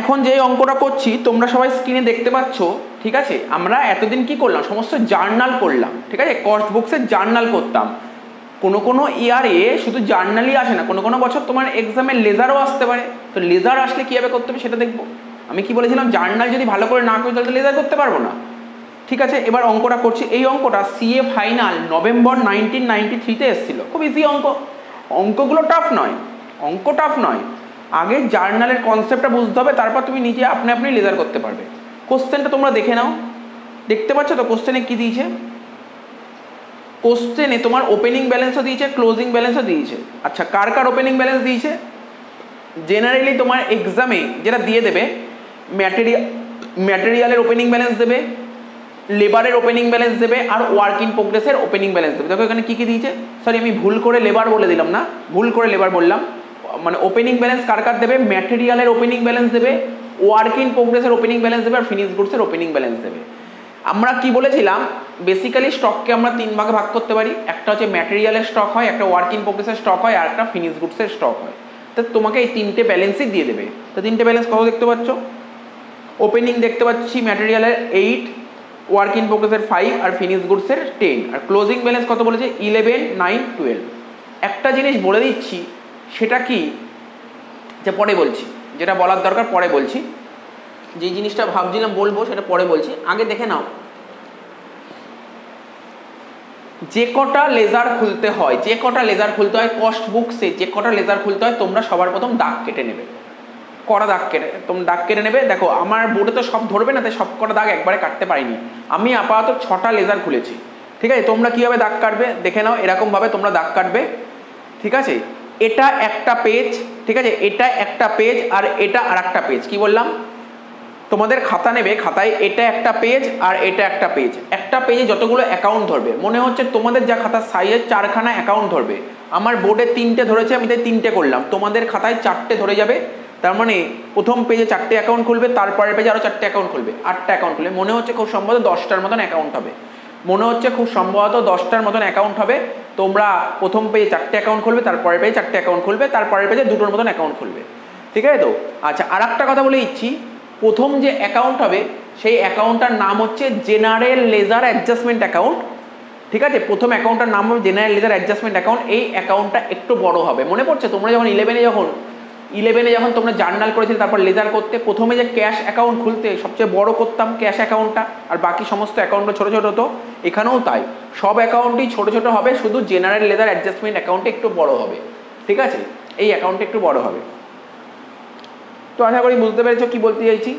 এখন যে অঙ্কটা করছি তোমরা সবাই স্ক্রিনে দেখতে পাচ্ছ, ঠিক আছে। আমরা এতদিন কি করলাম, সমস্ত জার্নাল করলাম, ঠিক আছে। কস্ট বুকসের জার্নাল করতাম। কোনো ইয়ারে শুধু জার্নালই আসে না, কোনো বছর তোমার এক্সামে লেজারও আসতে পারে। তো লেজার আসলে কীভাবে করতে হবে সেটা দেখবো। আমি কি বলেছিলাম, জার্নাল যদি ভালো করে না করি তাহলে তো লেজার করতে পারবো না, ঠিক আছে। এবার অঙ্কটা করছি। এই অঙ্কটা সিএ ফাইনাল নভেম্বর 1993-তে এসেছিল। খুব ইজি অঙ্ক, অঙ্কগুলো টাফ নয়, অঙ্ক টাফ নয়। আগে জার্নালের কনসেপ্টটা বুঝতে হবে, তারপর তুমি নিজে আপনি লেজার করতে পারবে। কোশ্চেনটা তোমরা দেখে নাও, দেখতে পাচ্ছ তো কোশ্চেনে কি দিয়েছে। কোশ্চেনে তোমার ওপেনিং ব্যালেন্সও দিয়েছে, ক্লোজিং ব্যালেন্সও দিয়েছে। আচ্ছা, কার কার ওপেনিং ব্যালেন্স দিয়েছে? জেনারেলি তোমার এক্সামে যেটা দিয়ে দেবে, ম্যাটেরিয়ালের ওপেনিং ব্যালেন্স দেবে, লেবারের ওপেনিং ব্যালেন্স দেবে, আর ওয়ার্ক ইন প্রোগ্রেসের ওপেনিং ব্যালেন্স দেবে। দেখো এখানে কী কী দিয়েছে। সরি, আমি ভুল করে লেবার বলে দিলাম, না ভুল করে লেবার বললাম। মানে ওপেনিং ব্যালেন্স কার কার দেবে, ম্যাটেরিয়ালের ওপেনিং ব্যালেন্স দেবে, ওয়ার্ক ইন প্রোগ্রেসের ওপেনিং ব্যালেন্স দেবে, আর ফিনিশ গুডসের ওপেনিং ব্যালেন্স দেবে। আমরা কি বলেছিলাম, বেসিক্যালি স্টককে আমরা 3 ভাগে ভাগ করতে পারি। একটা হচ্ছে ম্যাটেরিয়ালের স্টক হয়, একটা ওয়ার্ক ইন প্রোগ্রেসের স্টক হয়, আর একটা ফিনিশ গুডসের স্টক হয়। তো তোমাকে এই 3টে ব্যালেন্সই দিয়ে দেবে। তো 3টে ব্যালেন্স কত দেখতে পাচ্ছ? ওপেনিং দেখতে পাচ্ছি ম্যাটেরিয়ালের 8, ওয়ার্ক ইন প্রোগ্রেসের 5, আর ফিনিশ গুডসের 10, আর ক্লোজিং ব্যালেন্স কত বলেছে? 11, 9, 12। একটা জিনিস বলে দিচ্ছি, সেটা কি যে পরে বলছি, যেটা বলার দরকার পরে বলছি। যে জিনিসটা ভাবছিলাম বলবো সেটা পরে বলছি, আগে দেখে নাও। যে কটা লেজার খুলতে হয়, কস্ট বুকসে যে কটা লেজার খুলতে হয়, তোমরা সবার প্রথম দাগ কেটে নেবে। কটা দাগ কেটে তোমরা দাগ কেটে নেবে। দেখো আমার বোর্ডে তো সব ধরবে না, তাই সব কটা দাগ একবারে কাটতে পারিনি। আমি আপাতত 6টা লেজার খুলেছি, ঠিক আছে। তোমরা কীভাবে দাগ কাটবে দেখে নাও। এরকমভাবে তোমরা দাগ কাটবে, ঠিক আছে। এটা একটা পেজ, ঠিক আছে, এটা একটা পেজ, আর এটা আর একটা পেজ। কি বললাম? তোমাদের খাতা নেবে, খাতায় এটা একটা পেজ আর এটা একটা পেজ। একটা পেজে যতগুলো অ্যাকাউন্ট ধরবে, মনে হচ্ছে তোমাদের যা খাতার সাইজের 4খানা অ্যাকাউন্ট ধরবে। আমার বোর্ডে 3টে ধরেছে, আমি তাই 3টে করলাম। তোমাদের খাতায় 4টে ধরে যাবে। তার মানে প্রথম পেজে 4টে অ্যাকাউন্ট খুলবে, তারপরের পেজে আরও 4টে অ্যাকাউন্ট খুলবে, 8টা অ্যাকাউন্ট খুলবে। মনে হচ্ছে খুব সম্ভবত 10টার মতন অ্যাকাউন্ট হবে, অ্যাকাউন্ট হবে। তোমরা প্রথম পেজে 4টে অ্যাকাউন্ট খুলবে, তারপরের পেজে 4টে অ্যাকাউন্ট খুলবে, তারপরের পেজে 2টোর মতন অ্যাকাউন্ট খুলবে, ঠিক আছে তো। আচ্ছা, আর একটা কথা বলে দিচ্ছি, প্রথম যে অ্যাকাউন্ট হবে সেই অ্যাকাউন্টটার নাম হচ্ছে জেনারেল লেজার অ্যাডজাস্টমেন্ট অ্যাকাউন্ট, ঠিক আছে। প্রথম অ্যাকাউন্টটার নাম হবে জেনারেল লেজার অ্যাডজাস্টমেন্ট অ্যাকাউন্ট। এই অ্যাকাউন্টটা একটু বড় হবে। মনে পড়ছে তোমরা যখন 11-এ যখন তোমরা জার্নাল করেছিলে, তারপর লেজার করতে প্রথমে যে ক্যাশ অ্যাকাউন্ট খুলতে সবচেয়ে বড় করতাম ক্যাশ অ্যাকাউন্টটা, আর বাকি সমস্ত অ্যাকাউন্টটা ছোটো ছোটো হতো। এখানেও তাই, সব অ্যাকাউন্টই ছোটো ছোটো হবে, শুধু জেনারেল লেজার অ্যাডজাস্টমেন্ট অ্যাকাউন্টে একটু বড় হবে, ঠিক আছে। এই অ্যাকাউন্টটা একটু বড় হবে। তো আশা করি বুঝতে পেরেছো কি বলতে চাইছি।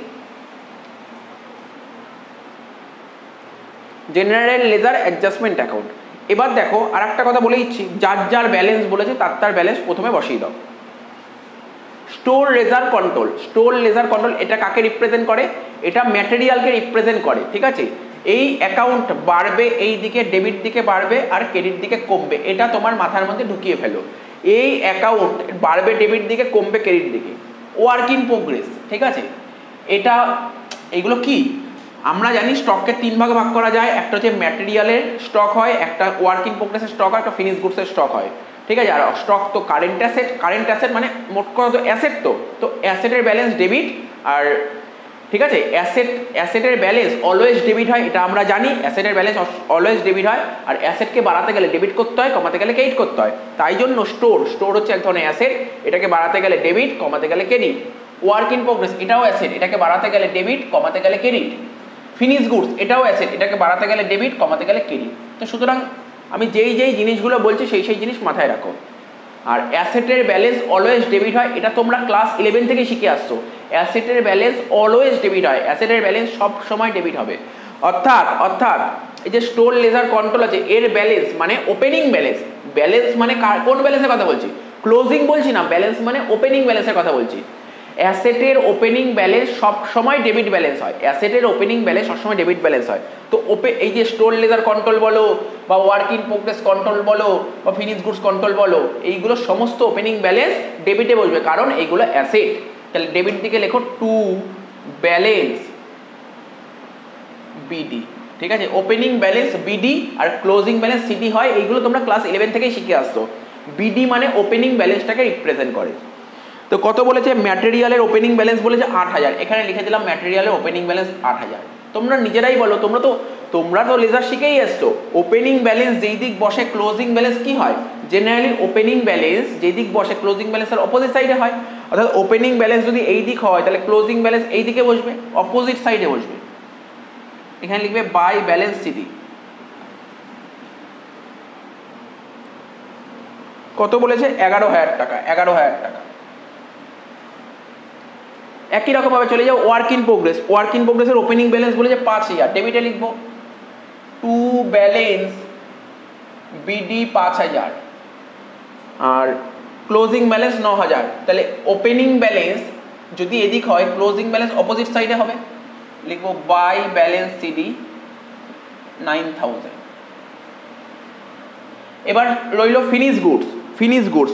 General ledger adjustment account. এবার দেখো আর একটা কথা বলে দিচ্ছি, যার যার ব্যালেন্স বলেছে তার ব্যালেন্স প্রথমে বসিয়ে দাও। স্টোর লেজার কন্ট্রোল, এটা কাকে রিপ্রেজেন্ট করে? এটা ম্যাটেরিয়ালকে রিপ্রেজেন্ট করে, ঠিক আছে। এই অ্যাকাউন্ট বাড়বে, এই দিকে ডেবিট দিকে বাড়বে আর ক্রেডিট দিকে কমবে, এটা তোমার মাথার মধ্যে ঢুকিয়ে ফেলো। এই অ্যাকাউন্ট বাড়বে ডেবিট দিকে, কমবে ক্রেডিট দিকে। ওয়ার্ক ইন প্রোগ্রেস, ঠিক আছে। এটা এইগুলো কি আমরা জানি, স্টককে 3 ভাগে ভাগ করা যায়। একটা হচ্ছে ম্যাটেরিয়ালের স্টক হয়, একটা ওয়ার্ক ইন প্রোগ্রেসের স্টক হয়, একটা ফিনিশ গুডসের স্টক হয়, ঠিক আছে। আর স্টক তো কারেন্ট অ্যাসেট মানে মোট কথা তো অ্যাসেট। তো অ্যাসেটের ব্যালেন্স ডেবিট, আর ঠিক আছে, অ্যাসেটের ব্যালেন্স অলওয়েজ ডেবিট হয়, এটা আমরা জানি। অ্যাসেটের ব্যালেন্স অলওয়েজ ডেবিট হয়, আর অ্যাসেটকে বাড়াতে গেলে ডেবিট করতে হয়, কমাতে গেলে ক্রেডিট করতে হয়। তাই জন্য স্টোর হচ্ছে এক ধরনের অ্যাসেট, এটাকে বাড়াতে গেলে ডেবিট, কমাতে গেলে ক্রেডিট। ওয়ার্ক ইন প্রোগ্রেস এটাও অ্যাসেট, এটাকে বাড়াতে গেলে ডেবিট, কমাতে গেলে ক্রেডিট। ফিনিশ গুডস এটাও অ্যাসেট, এটাকে বাড়াতে গেলে ডেবিট, কমাতে গেলে ক্রেডিট। তো সুতরাং আমি যেই জিনিসগুলো বলছি সেই জিনিস মাথায় রাখো। আর অ্যাসেটের ব্যালেন্স অলওয়েজ ডেবিট হয়, এটা তোমরা ক্লাস 11 থেকে শিখে আসছো। অ্যাসেটের ব্যালেন্স অলওয়েজ ডেবিট হয়, অ্যাসেটের ব্যালেন্স সব সময় ডেবিট হবে। অর্থাৎ এই যে স্টোর লেজার কন্ট্রোল আছে, এর ব্যালেন্স মানে ওপেনিং ব্যালেন্স মানে কোন ব্যালেন্সের কথা বলছি? ক্লোজিং বলছি না, ব্যালেন্স মানে ওপেনিং ব্যালেন্সের কথা বলছি। অ্যাসেটের ওপেনিং ব্যালেন্স সব সময় ডেবিট ব্যালেন্স হয়, অ্যাসেটের ওপেনিং ব্যালেন্স সবসময় ডেবিট ব্যালেন্স হয়। তো এই যে স্টোর লেজার কন্ট্রোল বলো, বা ওয়ার্ক ইন প্রোগ্রেস কন্ট্রোল বলো, বা ফিনিশ গুডস কন্ট্রোল বলো, এইগুলো সমস্ত ওপেনিং ব্যালেন্স ডেবিটে বসবে, কারণ এইগুলো অ্যাসেট। তাহলে ডেবিট দিকে লেখো টু ব্যালেন্স বিডি, ঠিক আছে। ওপেনিং ব্যালেন্স বিডি আর ক্লোজিং ব্যালেন্স সিডি হয়, এইগুলো তোমরা ক্লাস 11 থেকেই শিখে আসছো। বিডি মানে ওপেনিং ব্যালেন্সটাকে রিপ্রেজেন্ট করে। তো কত বলেছে, ম্যাটেরিয়ালের ওপেনিং ব্যালেন্স বলেছে 8,000, এখানে লিখে দিলাম ম্যাটেরিয়ালের ওপেনিং ব্যালেন্স 8,000। তোমরা নিজেরাই বলো, তোমরা তো লেজার শিখেই এসছো, ওপেনিং ব্যালেন্স যেই দিক বসে ক্লোজিং ব্যালেন্স কি হয়, জেনারেলি ওপেনিং ব্যালেন্স যেই দিক বসে ক্লোজিং ব্যালেন্সের অপোজিট সাইডে হয়। অর্থাৎ ওপেনিং ব্যালেন্স যদি এই দিক হয় তাহলে ক্লোজিং ব্যালেন্স এই দিকে বসবে, অপোজিট সাইডে বসবে। এখানে লিখবে বাই ব্যালেন্স সিডি। কত বলেছে, 11,000 টাকা, 11,000 টাকা। একই রকম ভাবে চলে যাও work in progress. Work in প্রোগ্রেসের ওপেনিং ব্যালেন্স বলেছে 5,000, ডেবিটে লিখবো টু ব্যালেন্স বিডি 5,000 আর ক্লোজিং ব্যালেন্স 9,000। তাহলে ওপেনিং ব্যালেন্স যদি এদিক হয় ক্লোজিং ব্যালেন্স অপোজিট সাইডে হবে, লিখবো বাই ব্যালেন্স সিডি 9,000। এবার রইল ফিনিশ গুডস।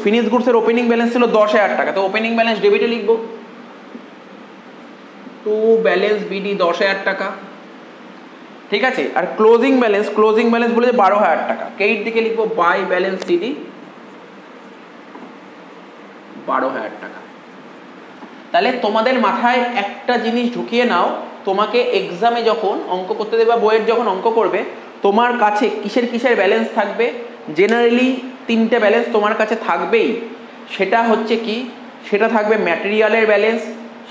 ফিনিশ গুডসের ওপেনিং ব্যালেন্স ছিল 10,000 টাকা, তো ওপেনিং ব্যালেন্স ডেবিটে লিখবো টু ব্যালেন্স বিডি 10,000 টাকা, ঠিক আছে। আর ক্লোজিং ব্যালেন্স বলেছে 12,000 টাকা, কেইট দিকে লিখবো বাই ব্যালেন্স সিডি 12,000 টাকা। তাহলে তোমাদের মাথায় একটা জিনিস ঢুকিয়ে নাও, তোমাকে এক্সামে যখন অঙ্ক করতে দেবে বা বইয়ের যখন অঙ্ক করবে, তোমার কাছে কিসের ব্যালেন্স থাকবে, জেনারেলি 3টে ব্যালেন্স তোমার কাছে থাকবেই। সেটা হচ্ছে কি, সেটা থাকবে ম্যাটেরিয়ালের ব্যালেন্স,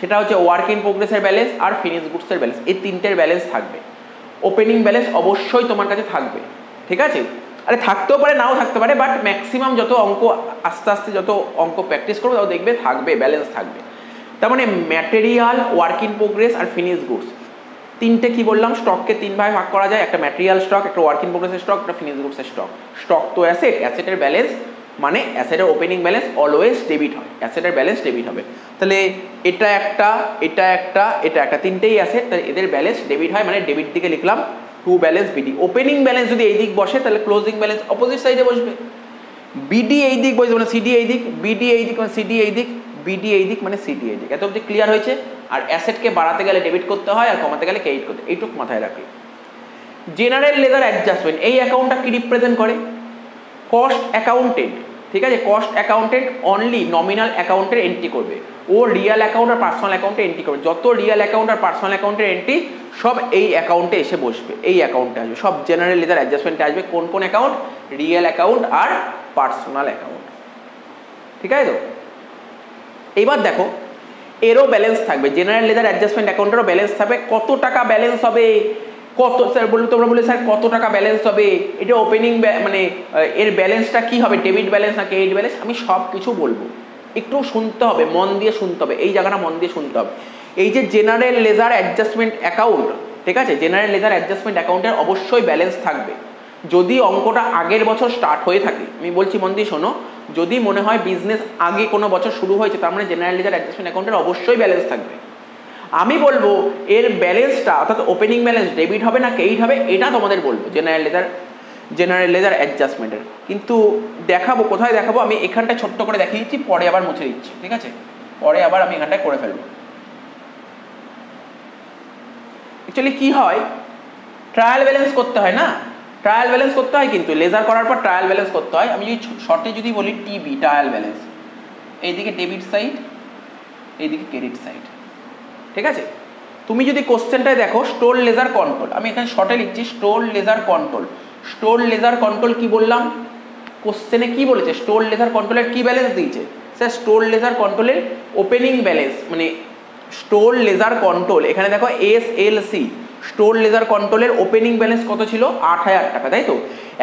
সেটা হচ্ছে ওয়ার্ক ইন প্রোগ্রেসের ব্যালেন্স আর ফিনিশ গুডসের ব্যালেন্স। এই 3টের ব্যালেন্স থাকবে। ওপেনিং ব্যালেন্স অবশ্যই তোমার কাছে থাকবে, ঠিক আছে। আরে থাকতেও পারে নাও থাকতে পারে, বাট ম্যাক্সিমাম যত অঙ্ক আস্তে আস্তে যত অঙ্ক প্র্যাকটিস করবে তত দেখবে থাকবে, ব্যালেন্স থাকবে। তার মানে ম্যাটেরিয়াল, ওয়ার্ক ইন প্রোগ্রেস আর ফিনিশ গুডস, 3টে কি বললাম, স্টককে 3 ভাগে ভাগ করা যায়, একটা ম্যাটেরিয়াল স্টক, একটা ওয়ার্ক ইন প্রোগ্রেসের স্টক, একটা ফিনিশ গুডসের স্টক। স্টক তো অ্যাসেটের ব্যালেন্স, মানে অ্যাসেটের ওপেনিং ব্যালেন্স অলওয়েজ ডেবিট হয়, অ্যাসেটের ব্যালেন্স ডেবিট হবে। তাহলে এটা একটা, 3টেই অ্যাসেট, তাহলে এদের ব্যালেন্স ডেবিট হয়, মানে ডেবিট দিকে লিখলাম two balance BD. Opening balance যদি এই দিক বসে তাহলে ক্লোজিং ব্যালেন্স অপোজিট সাইডে বসবে, বিডি এই দিক বসবে মানে সিডি এই দিক, বিডি এই দিক মানে সিডি এই দিক, বিডি এই দিক মানে সিডি এই দিক। এত অবধি ক্লিয়ার হয়েছে? আর অ্যাসেটকে বাড়াতে গেলে ডেবিট করতে হয় আর কমাতে গেলে ক্রেডিট করতে, এইটুকু মাথায় রাখি। জেনারেল লেজার অ্যাডজাস্টমেন্ট, এই অ্যাকাউন্টটা কি রিপ্রেজেন্ট করে, কস্ট অ্যাকাউন্টেন্ট, ঠিক আছে। কস্ট অ্যাকাউন্টেন্ট অনলি নমিনাল অ্যাকাউন্টের এন্ট্রি করবে, ও রিয়েল অ্যাকাউন্ট আর পার্সোনাল অ্যাকাউন্টে এন্ট্রি করবে। যত রিয়েল অ্যাকাউন্ট আর পার্সোনাল অ্যাকাউন্টের এন্ট্রি সব এই অ্যাকাউন্টে এসে বসবে, এই অ্যাকাউন্টে আসবে, সব জেনারেল লেজার অ্যাডজাস্টমেন্টে আসবে। কোন কোন অ্যাকাউন্ট, রিয়েল অ্যাকাউন্ট আর পার্সোনাল অ্যাকাউন্ট, ঠিক আছে। তো এবার দেখো এরও ব্যালেন্স থাকবে, জেনারেল লেজার অ্যাডজাস্টমেন্ট অ্যাকাউন্টেরও ব্যালেন্স থাকবে। কত টাকা ব্যালেন্স হবে, কত স্যার বলবে, তোমরা বলে স্যার কত টাকা ব্যালেন্স হবে, এটা ওপেনিং মানে এর ব্যালেন্সটা কি হবে, ডেবিট ব্যালেন্স না ক্রেডিট ব্যালেন্স, আমি সব কিছু বলবো, একটু শুনতে হবে, মন দিয়ে শুনতে হবে, এই জায়গাটা মন দিয়ে শুনতে হবে। এই যে জেনারেল লেজার অ্যাডজাস্টমেন্ট অ্যাকাউন্ট, ঠিক আছে, জেনারেল লেজার অ্যাডজাস্টমেন্ট অ্যাকাউন্টের অবশ্যই ব্যালেন্স থাকবে। যদি অঙ্কটা আগের বছর স্টার্ট হয়ে থাকে, আমি বলছি মন দিয়ে শোনো, যদি মনে হয় বিজনেস আগে কোনো বছর শুরু হয়েছে, তার মানে জেনারেল লেজার অ্যাডজাস্টমেন্ট অ্যাকাউন্টের অবশ্যই ব্যালেন্স থাকবে। আমি বলবো এর ব্যালেন্সটা, অর্থাৎ ওপেনিং ব্যালেন্স ডেবিট হবে না ক্রেডিট হবে, এটা তোমাদের বলবো জেনারেল লেজার অ্যাডজাস্টমেন্টের। কিন্তু দেখাবো, কোথায় দেখাবো, আমি এখানটায় ছোট্ট করে দেখিয়ে দিচ্ছি, পরে আবার মুছে দিচ্ছি, ঠিক আছে, পরে আবার আমি এখানটায় করে ফেলবো। অ্যাকচুয়ালি কি হয়, ট্রায়াল ব্যালেন্স করতে হয় না, ট্রায়াল ব্যালেন্স করতে হয়, কিন্তু লেজার করার পর ট্রায়াল ব্যালেন্স করতে হয়। আমি যদি শর্টে যদি বলি টিবি, ট্রায়াল ব্যালেন্স, এইদিকে ডেবিট সাইড, এইদিকে ক্রেডিট সাইড, ঠিক আছে। তুমি যদি কোশ্চেনটায় দেখো স্টোর লেজার কন্ট্রোল, আমি এখানে শর্টে লিখছি store ledger control. Store ledger control কি বললাম, কোশ্চেনে কি বলেছে, স্টোর লেজার কন্ট্রোলের কি ব্যালেন্স দিয়েছে, স্যার স্টোর লেজার কন্ট্রোলের ওপেনিং ব্যালেন্স, মানে স্টোর লেজার কন্ট্রোল, এখানে দেখো SLC, স্টোর লেজার কন্ট্রোলের ওপেনিং ব্যালেন্স কত ছিল, 8,000 টাকা, তাই তো।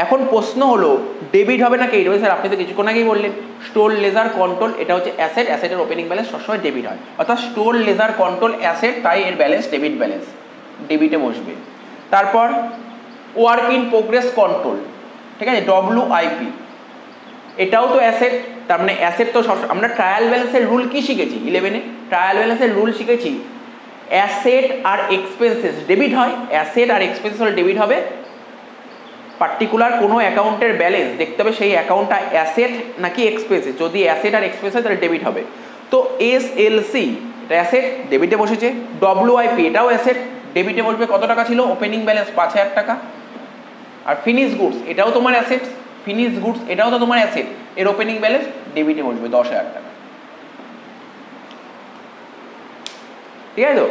এখন প্রশ্ন হলো ডেবিট হবে না ক্রেডিট হবে, স্যার আপনি তো কিছুক্ষণ আগেই বললেন স্টোর লেজার কন্ট্রোল এটা হচ্ছে অ্যাসেট, অ্যাসেটের ওপেনিং ব্যালেন্স সবসময় ডেবিট হয়, অর্থাৎ স্টোর লেজার কন্ট্রোল অ্যাসেট, তাই এর ব্যালেন্স ডেবিট ব্যালেন্স, ডেবিটে বসবে। তারপর ওয়ার্ক ইন প্রোগ্রেস কন্ট্রোল, ঠিক আছে, WIP, এটাও তো অ্যাসেট, তার মানে অ্যাসেট তো সব। আমরা ট্রায়াল ব্যালেন্সের রুল কি শিখেছি 11-এ, ট্রায়াল ব্যালেন্সের রুল শিখেছি, অ্যাসেট আর এক্সপেন্সেস ডেবিট হয়, অ্যাসেট আর এক্সপেন্সেস হলে ডেবিট হবে। পার্টিকুলার কোনো অ্যাকাউন্টের ব্যালেন্স দেখতে হবে সেই অ্যাকাউন্টটা অ্যাসেট নাকি এক্সপেন্সেস, যদি অ্যাসেট আর এক্সপেন্সেস তাহলে ডেবিট হবে। তো SLC এটা অ্যাসেট, ডেবিটে বসেছে। WIP এটাও অ্যাসেট, ডেবিটে বসবে, কত টাকা ছিল, ওপেনিং ব্যালেন্স 5,000 টাকা। আর ফিনিশ গুডস এটাও তোমার অ্যাসেট, ফিনিশ গুডস এটাও তো তোমার অ্যাসেট, এর ওপেনিং ব্যালেন্স ডেবিটে বসবে 10,000 টাকা। ঠিক আছে তো?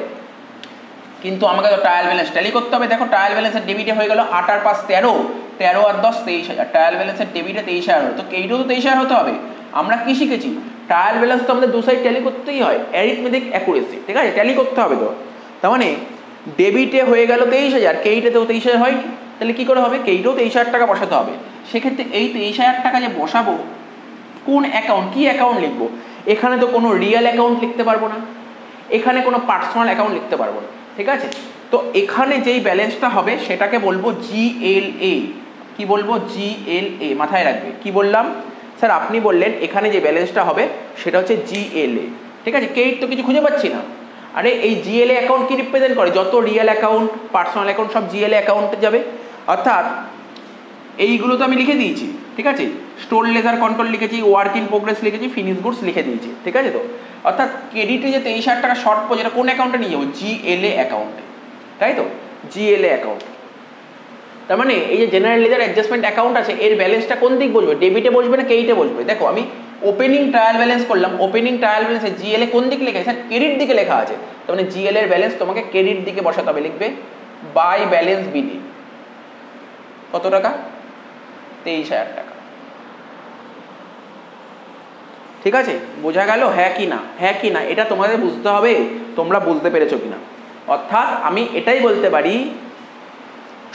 কিন্তু আমাকে তো ট্রায়াল ব্যালেন্স ট্যালি করতে হবে। দেখো ট্রায়াল ব্যালেন্সের ডেবিটে হয়ে গেল 8 আর 5 13, 13 আর 10 23,000, ট্রায়াল ব্যালেন্সের ডেবিটে 23,000 হলো, তো এইটাও তো 23,000 হতে হবে। আমরা কি শিখেছি? ট্রায়াল ব্যালেন্স তো আমাদের দু সাইড ট্যালি করতেই হয়, অ্যারিথমেটিক অ্যাকুরেসি, ঠিক আছে, ট্যালি করতে হবে তো। তার মানে ডেবিটে হয়ে গেল 23,000, কেইটেতেও 23,000 হয়নি, তাহলে কি করে হবে? কেইটেও 23,000 টাকা বসাতে হবে। সেক্ষেত্রে এই 23,000 টাকা যে বসাবো, কোন অ্যাকাউন্ট, কি অ্যাকাউন্ট লিখবো? এখানে তো কোনো রিয়েল অ্যাকাউন্ট লিখতে পারবো না, এখানে কোনো পার্সোনাল অ্যাকাউন্ট লিখতে পারবো না, ঠিক আছে? তো এখানে যেই ব্যালেন্সটা হবে সেটাকে বলবো GLA। কি বলবো? GLA, মাথায় রাখবে। কি বললাম স্যার? আপনি বললেন এখানে যে ব্যালেন্সটা হবে সেটা হচ্ছে GLA, ঠিক আছে? কেইট তো কিছু খুঁজে পাচ্ছি না। আরে এই GLA অ্যাকাউন্ট কি রিপ্রেজেন্ট করে? যত রিয়েল অ্যাকাউন্ট, পার্সোনাল অ্যাকাউন্ট সব GLA অ্যাকাউন্টে যাবে। অর্থাৎ এইগুলো তো আমি লিখে দিয়েছি, ঠিক আছে? স্টোর লেজার কন্ট্রোল লিখেছি, ওয়ার্ক ইন প্রোগ্রেস লিখেছি, ফিনিশ গুডস লিখে দিয়েছি, ঠিক আছে তো? অর্থাৎ ক্রেডিটে যে 23,000 টাকা শর্ট পড়ে, যেটা কোন অ্যাকাউন্টে নিয়ে যাবো? GLA অ্যাকাউন্টে, তাই তো? GLA account. তার মানে এই যে জেনারেল লেজার অ্যাডজাস্টমেন্ট অ্যাকাউন্ট আছে, এর ব্যালেন্সটা কোন দিক বসবে? ডেবিটে বসবে না ক্রেডিটে বসবে? দেখো আমি ওপেনিং ট্রায়াল ব্যালেন্স করলাম, ওপেনিং ট্রায়াল ব্যালেন্সে GLA কোন দিকে লেখা আছে? স্যার ক্রেডিট দিকে লেখা আছে। তার মানে GLA এর ব্যালেন্স তোমাকে ক্রেডিট দিকে বসাতে হবে। লিখবে বাই ব্যালেন্স বিডি, কত টাকা? 23,000 টাকা, ঠিক আছে? বোঝা গেল? হ্যাঁ কি না? হ্যাঁ কি না? এটা তোমাদের বুঝতে হবে, তোমরা বুঝতে পেরেছো কিনা? অর্থাৎ আমি এটাই বলতে পারি,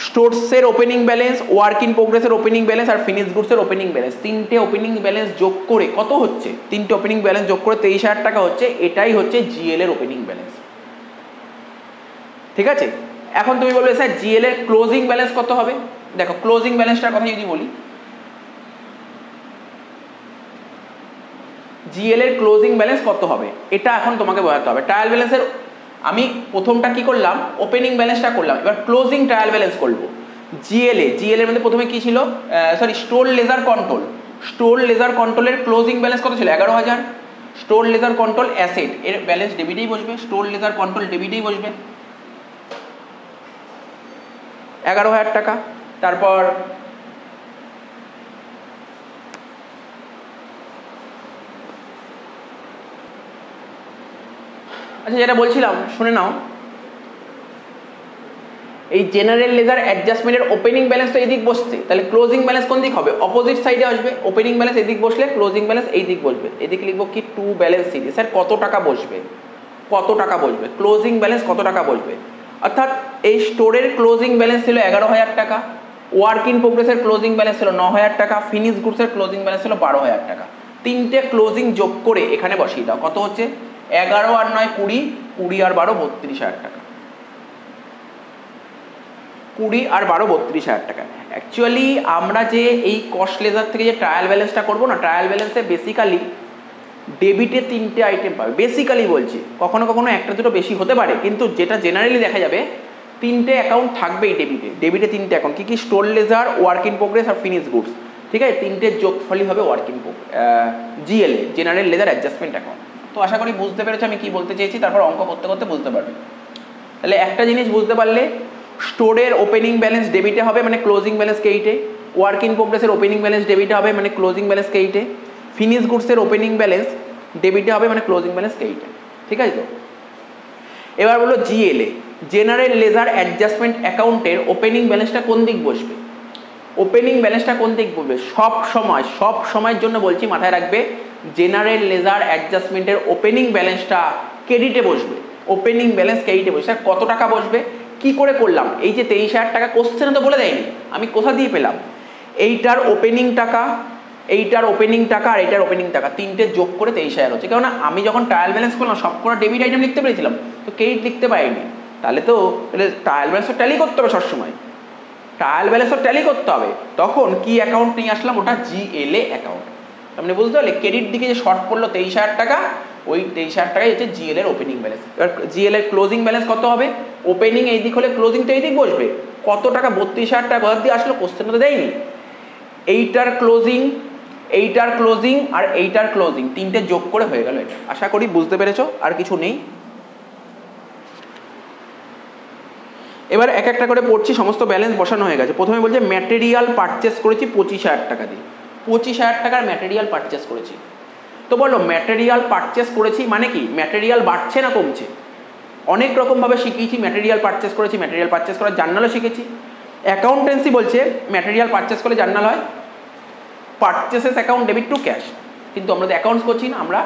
স্টোরসের ওপেনিং ব্যালেন্স, ওয়ার্ক ইন প্রোগ্রেসের ওপেনিং ব্যালেন্স আর ফিনিশ গুডসের ওপেনিং ব্যালেন্স, তিনটে ওপেনিং ব্যালেন্স যোগ করে কত হচ্ছে? তিনটে ওপেনিং ব্যালেন্স যোগ করে 23,000 টাকা হচ্ছে। এটাই হচ্ছে GLA এর ওপেনিং ব্যালেন্স, ঠিক আছে? এখন তুমি বলবে স্যার GLA এর ক্লোজিং ব্যালেন্স কত হবে? দেখো ক্লোজিং ব্যালেন্সটার কথা যদি বলি, GLA এর ক্লোজিং ব্যালেন্স কত হবে এটা এখন তোমাকে বোঝাতে হবে। ট্রায়াল ব্যালেন্সের আমি প্রথমটা কি করলাম? ওপেনিং ব্যালেন্সটা করলাম, এবার ক্লোজিং ট্রায়াল ব্যালেন্স করবো। GLA এর মধ্যে প্রথমে কি ছিল? Store ledger control, store ledger কন্ট্রোলের ক্লোজিং ব্যালেন্স কত ছিল? 11,000। স্টোর লেজার কন্ট্রোল অ্যাসেট, এর ব্যালেন্স ডেবিটেই বসবে, স্টোর লেজার কন্ট্রোল ডেবিটেই বসবে, 11,000 টাকা। তারপর আচ্ছা, যেটা বলছিলাম শুনে নাও, এই জেনারেল লেজার অ্যাডজাস্টমেন্টের ওপেনিং ব্যালেন্স তো এদিক বসছে, তাহলে ক্লোজিং ব্যালেন্স কোন দিক হবে? অপোজিট সাইডে আসবে। ওপেনিং ব্যালেন্স এদিক বসলে ক্লোজিং ব্যালেন্স এই দিক বসবে। এদিকে লিখবো কি? To balance CD. স্যার কত টাকা বসবে? কত টাকা বসবে? ক্লোজিং ব্যালেন্স কত টাকা বসবে? অর্থাৎ এই স্টোরের ক্লোজিং ব্যালেন্স ছিল 11,000 টাকা, ওয়ার্ক ইন প্রোগ্রেসের ক্লোজিং ব্যালেন্স ছিল 9,000 টাকা, ফিনিশ গুডসের ক্লোজিং ব্যালেন্স ছিল 12,000 টাকা। তিনটে ক্লোজিং যোগ করে এখানে বসিয়ে দাও, কত হচ্ছে? 11 আর 9 20, 20 আর 12 32,000 টাকা, 20 আর 12 32,000 টাকা। অ্যাকচুয়ালি আমরা যে এই কস্ট লেজার থেকে যে ট্রায়াল ব্যালেন্সটা করবো না, ট্রায়াল ব্যালেন্সে বেসিক্যালি ডেবিটে তিনটে আইটেম পাবে। বেসিক্যালি বলছি, কখনো কখনো একটা দুটো বেশি হতে পারে, কিন্তু যেটা জেনারেলি দেখা যাবে তিনটে অ্যাকাউন্ট থাকবেই ডেবিটে। ডেবিটে তিনটে অ্যাকাউন্ট কি কি? Store ledger, work in progress আর ফিনিশ গুডস, ঠিক আছে? তিনটে যোগফলই হবে work in GLA, general ledger adjustment account. তো আশা করি বুঝতে পেরেছো আমি কি বলতে চেয়েছি, তারপর অঙ্ক করতে করতে বুঝতে পারবে। তাহলে একটা জিনিস বুঝতে পারলে, স্টোরের ওপেনিং ব্যালেন্স ডেবিটে হবে মানে ক্লোজিং ব্যালেন্স কেইটে, ওয়ার্ক ইন প্রোগ্রেসের ওপেনিং ব্যালেন্স ডেবিটে হবে মানে ক্লোজিং ব্যালেন্স কেইটে, ফিনিশ গুডসের ওপেনিং ব্যালেন্স ডেবিটে হবে মানে ক্লোজিং ব্যালেন্স কেইটে, ঠিক আছে তো? এবার বলো GLA, জেনারেল লেজার অ্যাডজাস্টমেন্ট অ্যাকাউন্টের ওপেনিং ব্যালেন্সটা কোন দিক বসবে? ওপেনিং ব্যালেন্সটা কোন দিক বসবে? সব সময়ের জন্য বলছি, মাথায় রাখবে, জেনারেল লেজার অ্যাডজাস্টমেন্টের ওপেনিং ব্যালেন্সটা ক্রেডিটে বসবে, ওপেনিং ব্যালেন্স ক্রেডিটে বসবে। স্যার কত টাকা বসবে? কি করে করলাম? এই যে 23,000 টাকা কোশ্চেনে তো বলে দেয়নি, আমি কোথা দিয়ে পেলাম? এইটার ওপেনিং টাকা, এইটার ওপেনিং টাকা আর এইটার ওপেনিং টাকা, তিনটে যোগ করে 23,000 হচ্ছে। কেননা আমি যখন ট্রায়াল ব্যালেন্স করলাম সব করে ডেবিট আইটেম লিখতে পেরেছিলাম, তো ক্রেডিট লিখতে পারিনি। তাহলে তো ট্রায়াল ব্যালেন্স তো ট্যালি করতে হবে সবসময়, ট্রায়াল ব্যালেন্স তো ট্যালি করতে হবে। তখন কি অ্যাকাউন্ট নিয়ে আসলাম? ওটা GLA অ্যাকাউন্ট। আপনি বুঝতে পারলে ক্রেডিট দিকে যে শর্ট পড়লো 23,000 টাকা, ওই 23,000 টাকাই হচ্ছে GLA এর ওপেনিং ব্যালেন্স। এবার GLA এর ক্লোজিং ব্যালেন্স কত হবে? ওপেনিং এই দিক হলে ক্লোজিং তো এই দিক বসবে। কত টাকা? 32,000 টাকা কোথা দিয়ে আসলো? কোশ্চেন তো দেয়নি। এইটার ক্লোজিং, এইটার ক্লোজিং আর এইটার ক্লোজিং, তিনটে যোগ করে হয়ে গেল এটা। আশা করি বুঝতে পেরেছো, আর কিছু নেই। এবার এক একটা করে পড়ছি, সমস্ত ব্যালেন্স বসানো হয়ে গেছে। প্রথমে বলছে ম্যাটেরিয়াল পারচেস করেছি 25,000 টাকা দিয়ে, 25,000 টাকার ম্যাটেরিয়াল পারচেস করেছি। তো বলো ম্যাটেরিয়াল পারচেস করেছি মানে কি? ম্যাটেরিয়াল বাড়ছে না কমছে? অনেক রকমভাবে শিখিয়েছি, ম্যাটেরিয়াল পারচেস করেছি, ম্যাটেরিয়াল পারচেস করার জার্নালও শিখেছি। অ্যাকাউন্টেন্সি বলছে ম্যাটেরিয়াল পারচেস করলে জার্নাল হয়, পারচেসেস অ্যাকাউন্ট ডেবিট টু ক্যাশ, কিন্তু আমরা তো অ্যাকাউন্টস করছি না, আমরা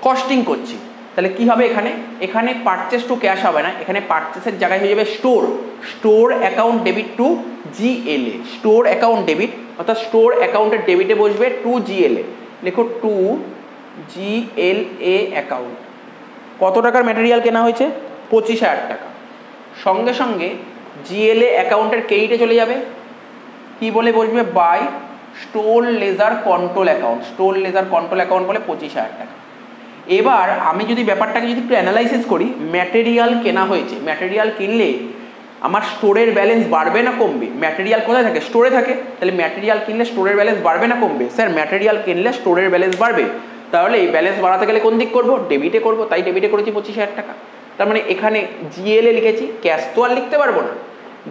কস্টিং করছি। তাহলে কি হবে এখানে, এখানে পারচেস টু ক্যাশ হবে না, এখানে পারচেসের জায়গায় হয়ে যাবে store, store account debit two GLA, store account debit, অর্থাৎ স্টোর অ্যাকাউন্টের ডেবিটে বসবে টু জিএলএ, লেখো টু জিএলএ অ্যাকাউন্ট। কত টাকার ম্যাটেরিয়াল কেনা হয়েছে? 25,000 টাকা। সঙ্গে সঙ্গে জিএলএ অ্যাকাউন্টের ক্রেডিটে চলে যাবে, কি বলে বসবে, by store ledger control account, store ledger control account বলে 25,000 টাকা। এবার আমি যদি ব্যাপারটাকে যদি একটু অ্যানালাইসিস করি, ম্যাটেরিয়াল কেনা হয়েছে, ম্যাটেরিয়াল কিনলে আমার স্টোরের ব্যালেন্স বাড়বে না কমবে? ম্যাটেরিয়াল কোথায় থাকে? স্টোরে থাকে। তাহলে ম্যাটেরিয়াল কিনলে স্টোরের ব্যালেন্স বাড়বে না কমবে? স্যার ম্যাটেরিয়াল কিনলে স্টোরের ব্যালেন্স বাড়বে, তাহলে এই ব্যালেন্স বাড়াতে গেলে কোন দিক করবো? ডেবিটে করবো, তাই ডেবিটে করেছি 25,000 টাকা। তার মানে এখানে জিএলএ লিখেছি, ক্যাশ তো আর লিখতে পারবো না,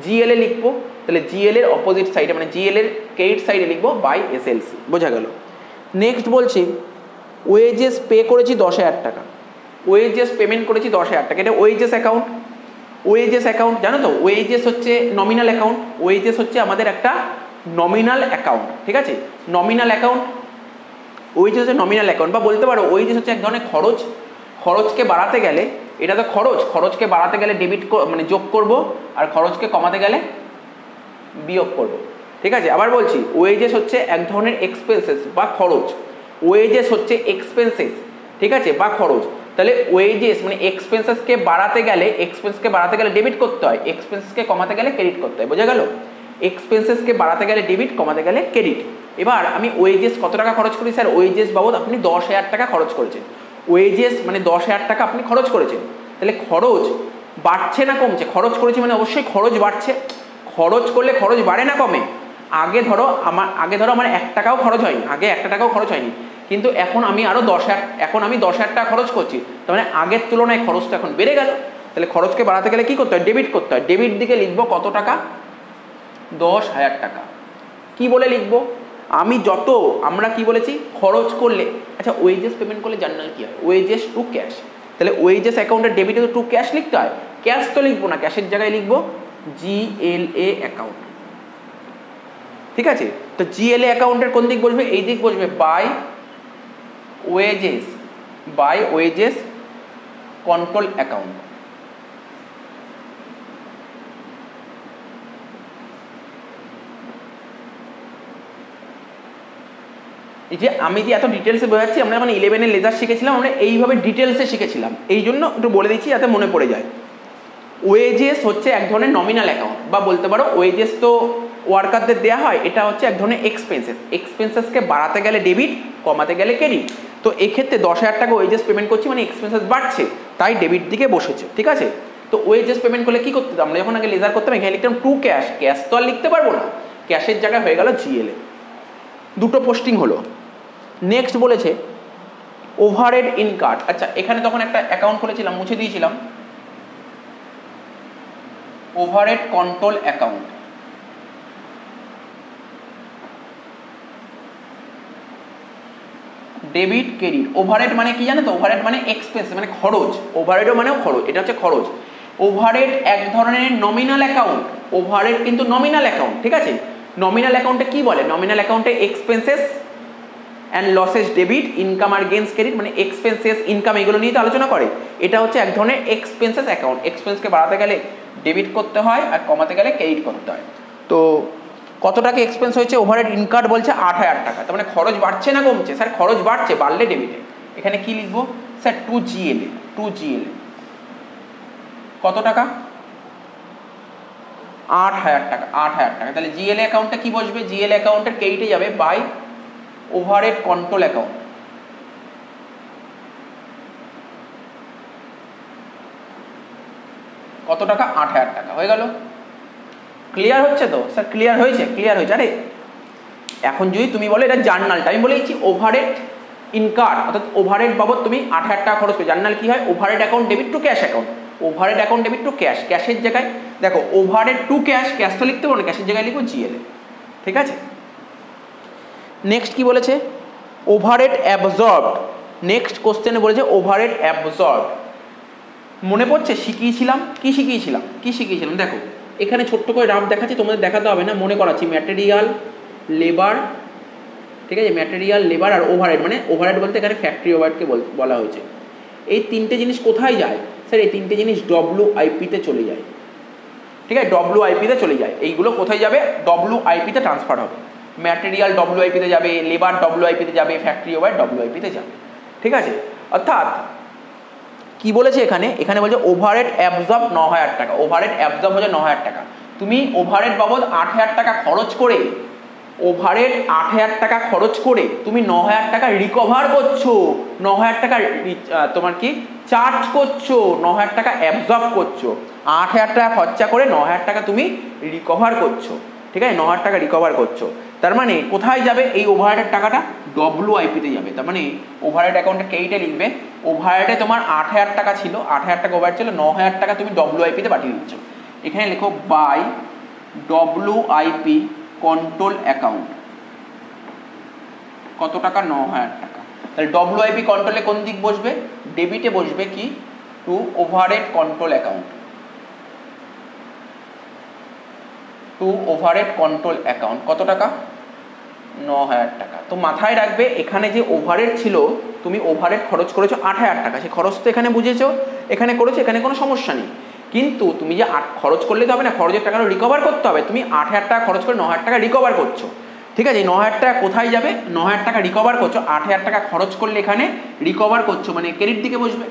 জিএলএ লিখবো। তাহলে জিএল এর অপোজিট সাইডে মানে জিএল এর ক্রেডিট সাইডে লিখবো বাই এসএলসি, বোঝা গেল। নেক্সট বলছি ওয়েজেস পে করেছি 10,000 টাকা, ওয়েজেস পেমেন্ট করেছি 10,000 টাকা, এটা ওয়েজেস অ্যাকাউন্ট। ওয়েজেস অ্যাকাউন্ট জানো তো, ওয়েজেস হচ্ছে নমিনাল অ্যাকাউন্ট, ওয়েজেস হচ্ছে আমাদের একটা নমিনাল অ্যাকাউন্ট, ঠিক আছে, নমিনাল অ্যাকাউন্ট। ওয়েজেস হচ্ছে নমিনাল অ্যাকাউন্ট, বা বলতে পারো ওয়েজেস হচ্ছে এক ধরনের খরচ, খরচকে বাড়াতে গেলে, এটা তো খরচ, খরচকে বাড়াতে গেলে ডেবিট মানে যোগ করব, আর খরচকে কমাতে গেলে বিয়োগ করব, ঠিক আছে। আবার বলছি ওয়েজেস হচ্ছে এক ধরনের এক্সপেন্সেস বা খরচ, ওয়েজেস হচ্ছে এক্সপেন্সেস, ঠিক আছে, বা খরচ। তাহলে ওয়েজেস মানে এক্সপেন্সেসকে বাড়াতে গেলে, এক্সপেন্সকে বাড়াতে গেলে ডেবিট করতে হয়, এক্সপেন্সকে কমাতে গেলে ক্রেডিট করতে হয়, বোঝা গেল। এক্সপেন্সেসকে বাড়াতে গেলে ডেবিট, কমাতে গেলে ক্রেডিট। এবার আমি ওয়েজেস কত টাকা খরচ করি? স্যার ওয়েজেস বাবদ আপনি 10,000 টাকা খরচ করেছেন, ওয়েজেস মানে 10,000 টাকা আপনি খরচ করেছেন। তাহলে খরচ বাড়ছে না কমছে? খরচ করেছি মানে অবশ্যই খরচ বাড়ছে, খরচ করলে খরচ বাড়ে না কমে? আগে ধরো আমার 1 টাকাও খরচ হয়নি, আগে 1 টাকাও খরচ হয়নি, কিন্তু এখন আমি আরও 10,000 টাকা খরচ করছি, তার মানে আগের তুলনায় খরচটা এখন বেড়ে গেল। তাহলে খরচকে বাড়াতে গেলে কি করতে হয়? ডেবিট করতে হয়। ডেবিট দিকে লিখবো কত টাকা? 10,000 টাকা। কি বলে লিখবো? আমরা কি বলেছি? খরচ করলে, আচ্ছা ওয়েজেস পেমেন্ট করলে জার্নাল কি হয়? Wages to cash. তাহলে ওয়েজেস অ্যাকাউন্টের ডেবিটে তো টু ক্যাশ লিখতে হয়, ক্যাশ তো লিখবো না, ক্যাশের জায়গায় লিখবো জিএলএ অ্যাকাউন্ট, ঠিক আছে। তো জিএলএ অ্যাকাউন্টের কোন দিক বসবে? এই দিক বসবে বাই ওয়েজেস কন্ট্রোল অ্যাকাউন্ট। এই যে আমি যে এত ডিটেলসে বোঝাচ্ছি, আমরা যখন 11-এ লেজার শিখেছিলাম আমরা এইভাবে ডিটেলসে শিখেছিলাম, এই জন্য একটু বলে দিচ্ছি যাতে মনে পড়ে যায়। ওয়েজেস হচ্ছে এক ধরনের নমিনাল অ্যাকাউন্ট, বা বলতে পারো ওয়েজেস তো ওয়ার্কারদের দেওয়া হয়, এটা হচ্ছে এক ধরনের এক্সপেন্সেস, এক্সপেন্সেসকে বাড়াতে গেলে ডেবিট, কমাতে গেলে ক্রেডিট। তো এক্ষেত্রে 10,000 টাকা ওয়েজেস পেমেন্ট করছি মানে এক্সপেন্সেস বাড়ছে, তাই ডেবিট দিকে বসেছে, ঠিক আছে। তো ওয়েজেস পেমেন্ট করলে কি করতে? আমরা যখন আগে লেজার করতাম এখানে লিখতাম টু ক্যাশ, ক্যাশ তো আর লিখতে পারবো না, ক্যাশের জায়গায় হয়ে গেল জিএলএ, দুটো পোস্টিং হলো। নেক্সট বলেছে ওভারহেড ইনকার্ড। আচ্ছা এখানে তখন একটা অ্যাকাউন্ট খুলেছিলাম, মুছে দিয়েছিলাম, overhead control account. Debit credit. Overhead মানে কি জানো তো? ওভারহেড মানে এক্সপেন্স মানে খরচ, ওভারহেডও মানেও খরচ, এটা হচ্ছে খরচ। ওভারহেড এক ধরনের নমিনাল অ্যাকাউন্ট, ওভারহেড কিন্তু নমিনাল অ্যাকাউন্ট, ঠিক আছে। নমিনাল অ্যাকাউন্টে কি বলে? নমিনাল অ্যাকাউন্টে expenses and losses debit, income আর গেইনস ক্রেডিট, মানে এক্সপেন্সেস ইনকাম এগুলো নিয়ে তো আলোচনা করে। এটা হচ্ছে এক ধরনের এক্সপেন্সেস অ্যাকাউন্ট, এক্সপেন্সকে বাড়াতে গেলে ডেবিট করতে হয় আর কমাতে গেলে ক্রেডিট করতে হয়। তো কত টাকা এক্সপেন্স হয়েছে? ওভারহেড ইনকার্ড বলছে 8,000 টাকা, তার মানে খরচ বাড়ছে না কমছে? স্যার খরচ বাড়ছে, বাড়লে ডেবিটে। এখানে কি লিখবো? Sir to GLA, to GLA কত টাকা? 8,000 টাকা, 8,000 টাকা। তাহলে জিএলএ অ্যাকাউন্টটা কি বসবে? জিএলএ অ্যাকাউন্টের ক্রেডিটে যাবে বাই ওভারহেড কন্ট্রোল অ্যাকাউন্ট। কত টাকা? 8,000 টাকা। হয়ে গেল। ক্লিয়ার হচ্ছে তো? স্যার ক্লিয়ার হয়েছে? ক্লিয়ার হয়েছে। আরে এখন যদি তুমি বলো এটা জার্নালটা, আমি বলে দিচ্ছি ওভারহেড ইনকার্ড, অর্থাৎ ওভারহেড বাবদ তুমি 8,000 টাকা খরচ করে। জার্নাল কি হয়? Overhead account debit two cash account, overhead account debit two cash, ক্যাশের জায়গায় দেখো ওভারহেড টু ক্যাশ, ক্যাশ তো লিখতে পারো না, ক্যাশের জায়গায় লিখবো জিএলএ, ঠিক আছে। নেক্সট কি বলেছে? Overhead absorbed. নেক্সট কোশ্চেনে বলেছে ওভারহেড অ্যাবজর্বড। মনে পড়ছে শিখিয়েছিলাম কি শিখিয়েছিলাম দেখো এখানে ছোট্ট করে রাফ দেখাচ্ছি, তোমাদের দেখাতে হবে না, মনে করাচ্ছি। ম্যাটেরিয়াল, লেবার, ঠিক আছে, ম্যাটেরিয়াল, লেবার আর ওভারহেড, মানে ওভারহেড বলতে এখানে ফ্যাক্টরি ওভারহেডকে বলা হয়েছে। এই তিনটে জিনিস কোথায় যায় স্যার? এই তিনটে জিনিস WIP-তে চলে যায়, ঠিক আছে, WIP-তে চলে যায়। এইগুলো কোথায় যাবে? WIP-তে ট্রান্সফার হবে। ম্যাটেরিয়াল WIP-তে যাবে, লেবার WIP-তে যাবে, ফ্যাক্টরি ওভারহেড WIP-তে যাবে, ঠিক আছে। অর্থাৎ কি বলেছে এখানে? এখানে বলছে ওভারহেড অ্যাবজর্ব 9,000 টাকা। ওভারহেড অ্যাবজর্ব হচ্ছে 9,000 টাকা। তুমি ওভারহেড বাবদ 8,000 টাকা খরচ করে, ওভারহেড 8,000 টাকা খরচ করে তুমি 9,000 টাকা রিকভার করছো, 9,000 টাকা তোমার কি চার্জ করছো, 9,000 টাকা অ্যাবজর্ব করছো। 8,000 টাকা খরচা করে 9,000 টাকা তুমি রিকভার করছো, ঠিক আছে, 9,000 টাকা রিকভার করছো। তার মানে কোথায় যাবে এই ওভারহেডের টাকাটা? WIP-তে যাবে। তার মানে ওভারহেড অ্যাকাউন্টে কেইটা লিখবে? ওভারহেডে তোমার 8,000 টাকা ছিল, 8,000 টাকা ওভারহেড ছিল, 9,000 টাকা তুমি WIP-তে পাঠিয়ে দিচ্ছ। এখানে লেখো বাই WIP কন্ট্রোল অ্যাকাউন্ট। কত টাকা? 9,000 টাকা। তাহলে WIP কন্ট্রোলে কোন দিক বসবে? ডেবিটে বসবে কি? To overhead control account, to overhead control account. কত টাকা? 9,000 টাকা। তো মাথায় রাখবে এখানে যে ওভারহেড ছিল, তুমি ওভারহেড খরচ করেছো 8,000 টাকা, সে খরচ তো এখানে বুঝেছো, এখানে করেছো, এখানে কোনো সমস্যা নেই। কিন্তু তুমি যে খরচ করলে তো হবে না, খরচের টাকাটা রিকভার করতে হবে। তুমি 8,000 টাকা খরচ করে 9,000 টাকা রিকভার করছো, ঠিক আছে। 9,000 টাকা কোথায় যাবে? 9,000 টাকা রিকভার করছো, 8,000 টাকা খরচ করলে এখানে রিকভার করছো, মানে ক্রেডিট দিকে বসবে।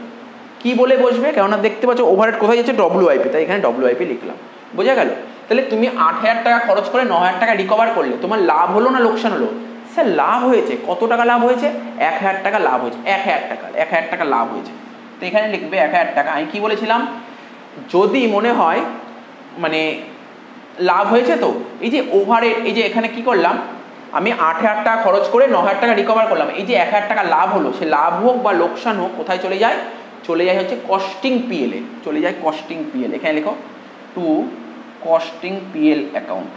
কি বলে বসবে? কেননা দেখতে পাচ্ছ ওভারহেড কোথায় যাচ্ছে? WIP, তাই এখানে WIP লিখলাম। বোঝা গেল? তাহলে তুমি 8,000 টাকা খরচ করে 9,000 টাকা রিকভার করলে, তোমার লাভ হলো না লোকসান হলো? স্যার লাভ হয়েছে। কত টাকা লাভ হয়েছে? 1,000 টাকা লাভ হয়েছে। 1,000 টাকা লাভ হয়েছে। তো এখানে লিখবে 1,000 টাকা। আমি কি বলেছিলাম? যদি মনে হয় মানে লাভ হয়েছে, তো এই যে ওভারহেড, এই যে এখানে কি করলাম আমি 8,000 টাকা খরচ করে 9,000 টাকা রিকভার করলাম, এই যে 1,000 টাকা লাভ হলো, সে লাভ হোক বা লোকসান হোক কোথায় চলে যায়? চলে যায় হচ্ছে কস্টিং PL-এ, চলে যায় কস্টিং PL। এখানে লেখো টু কস্টিং PL অ্যাকাউন্ট।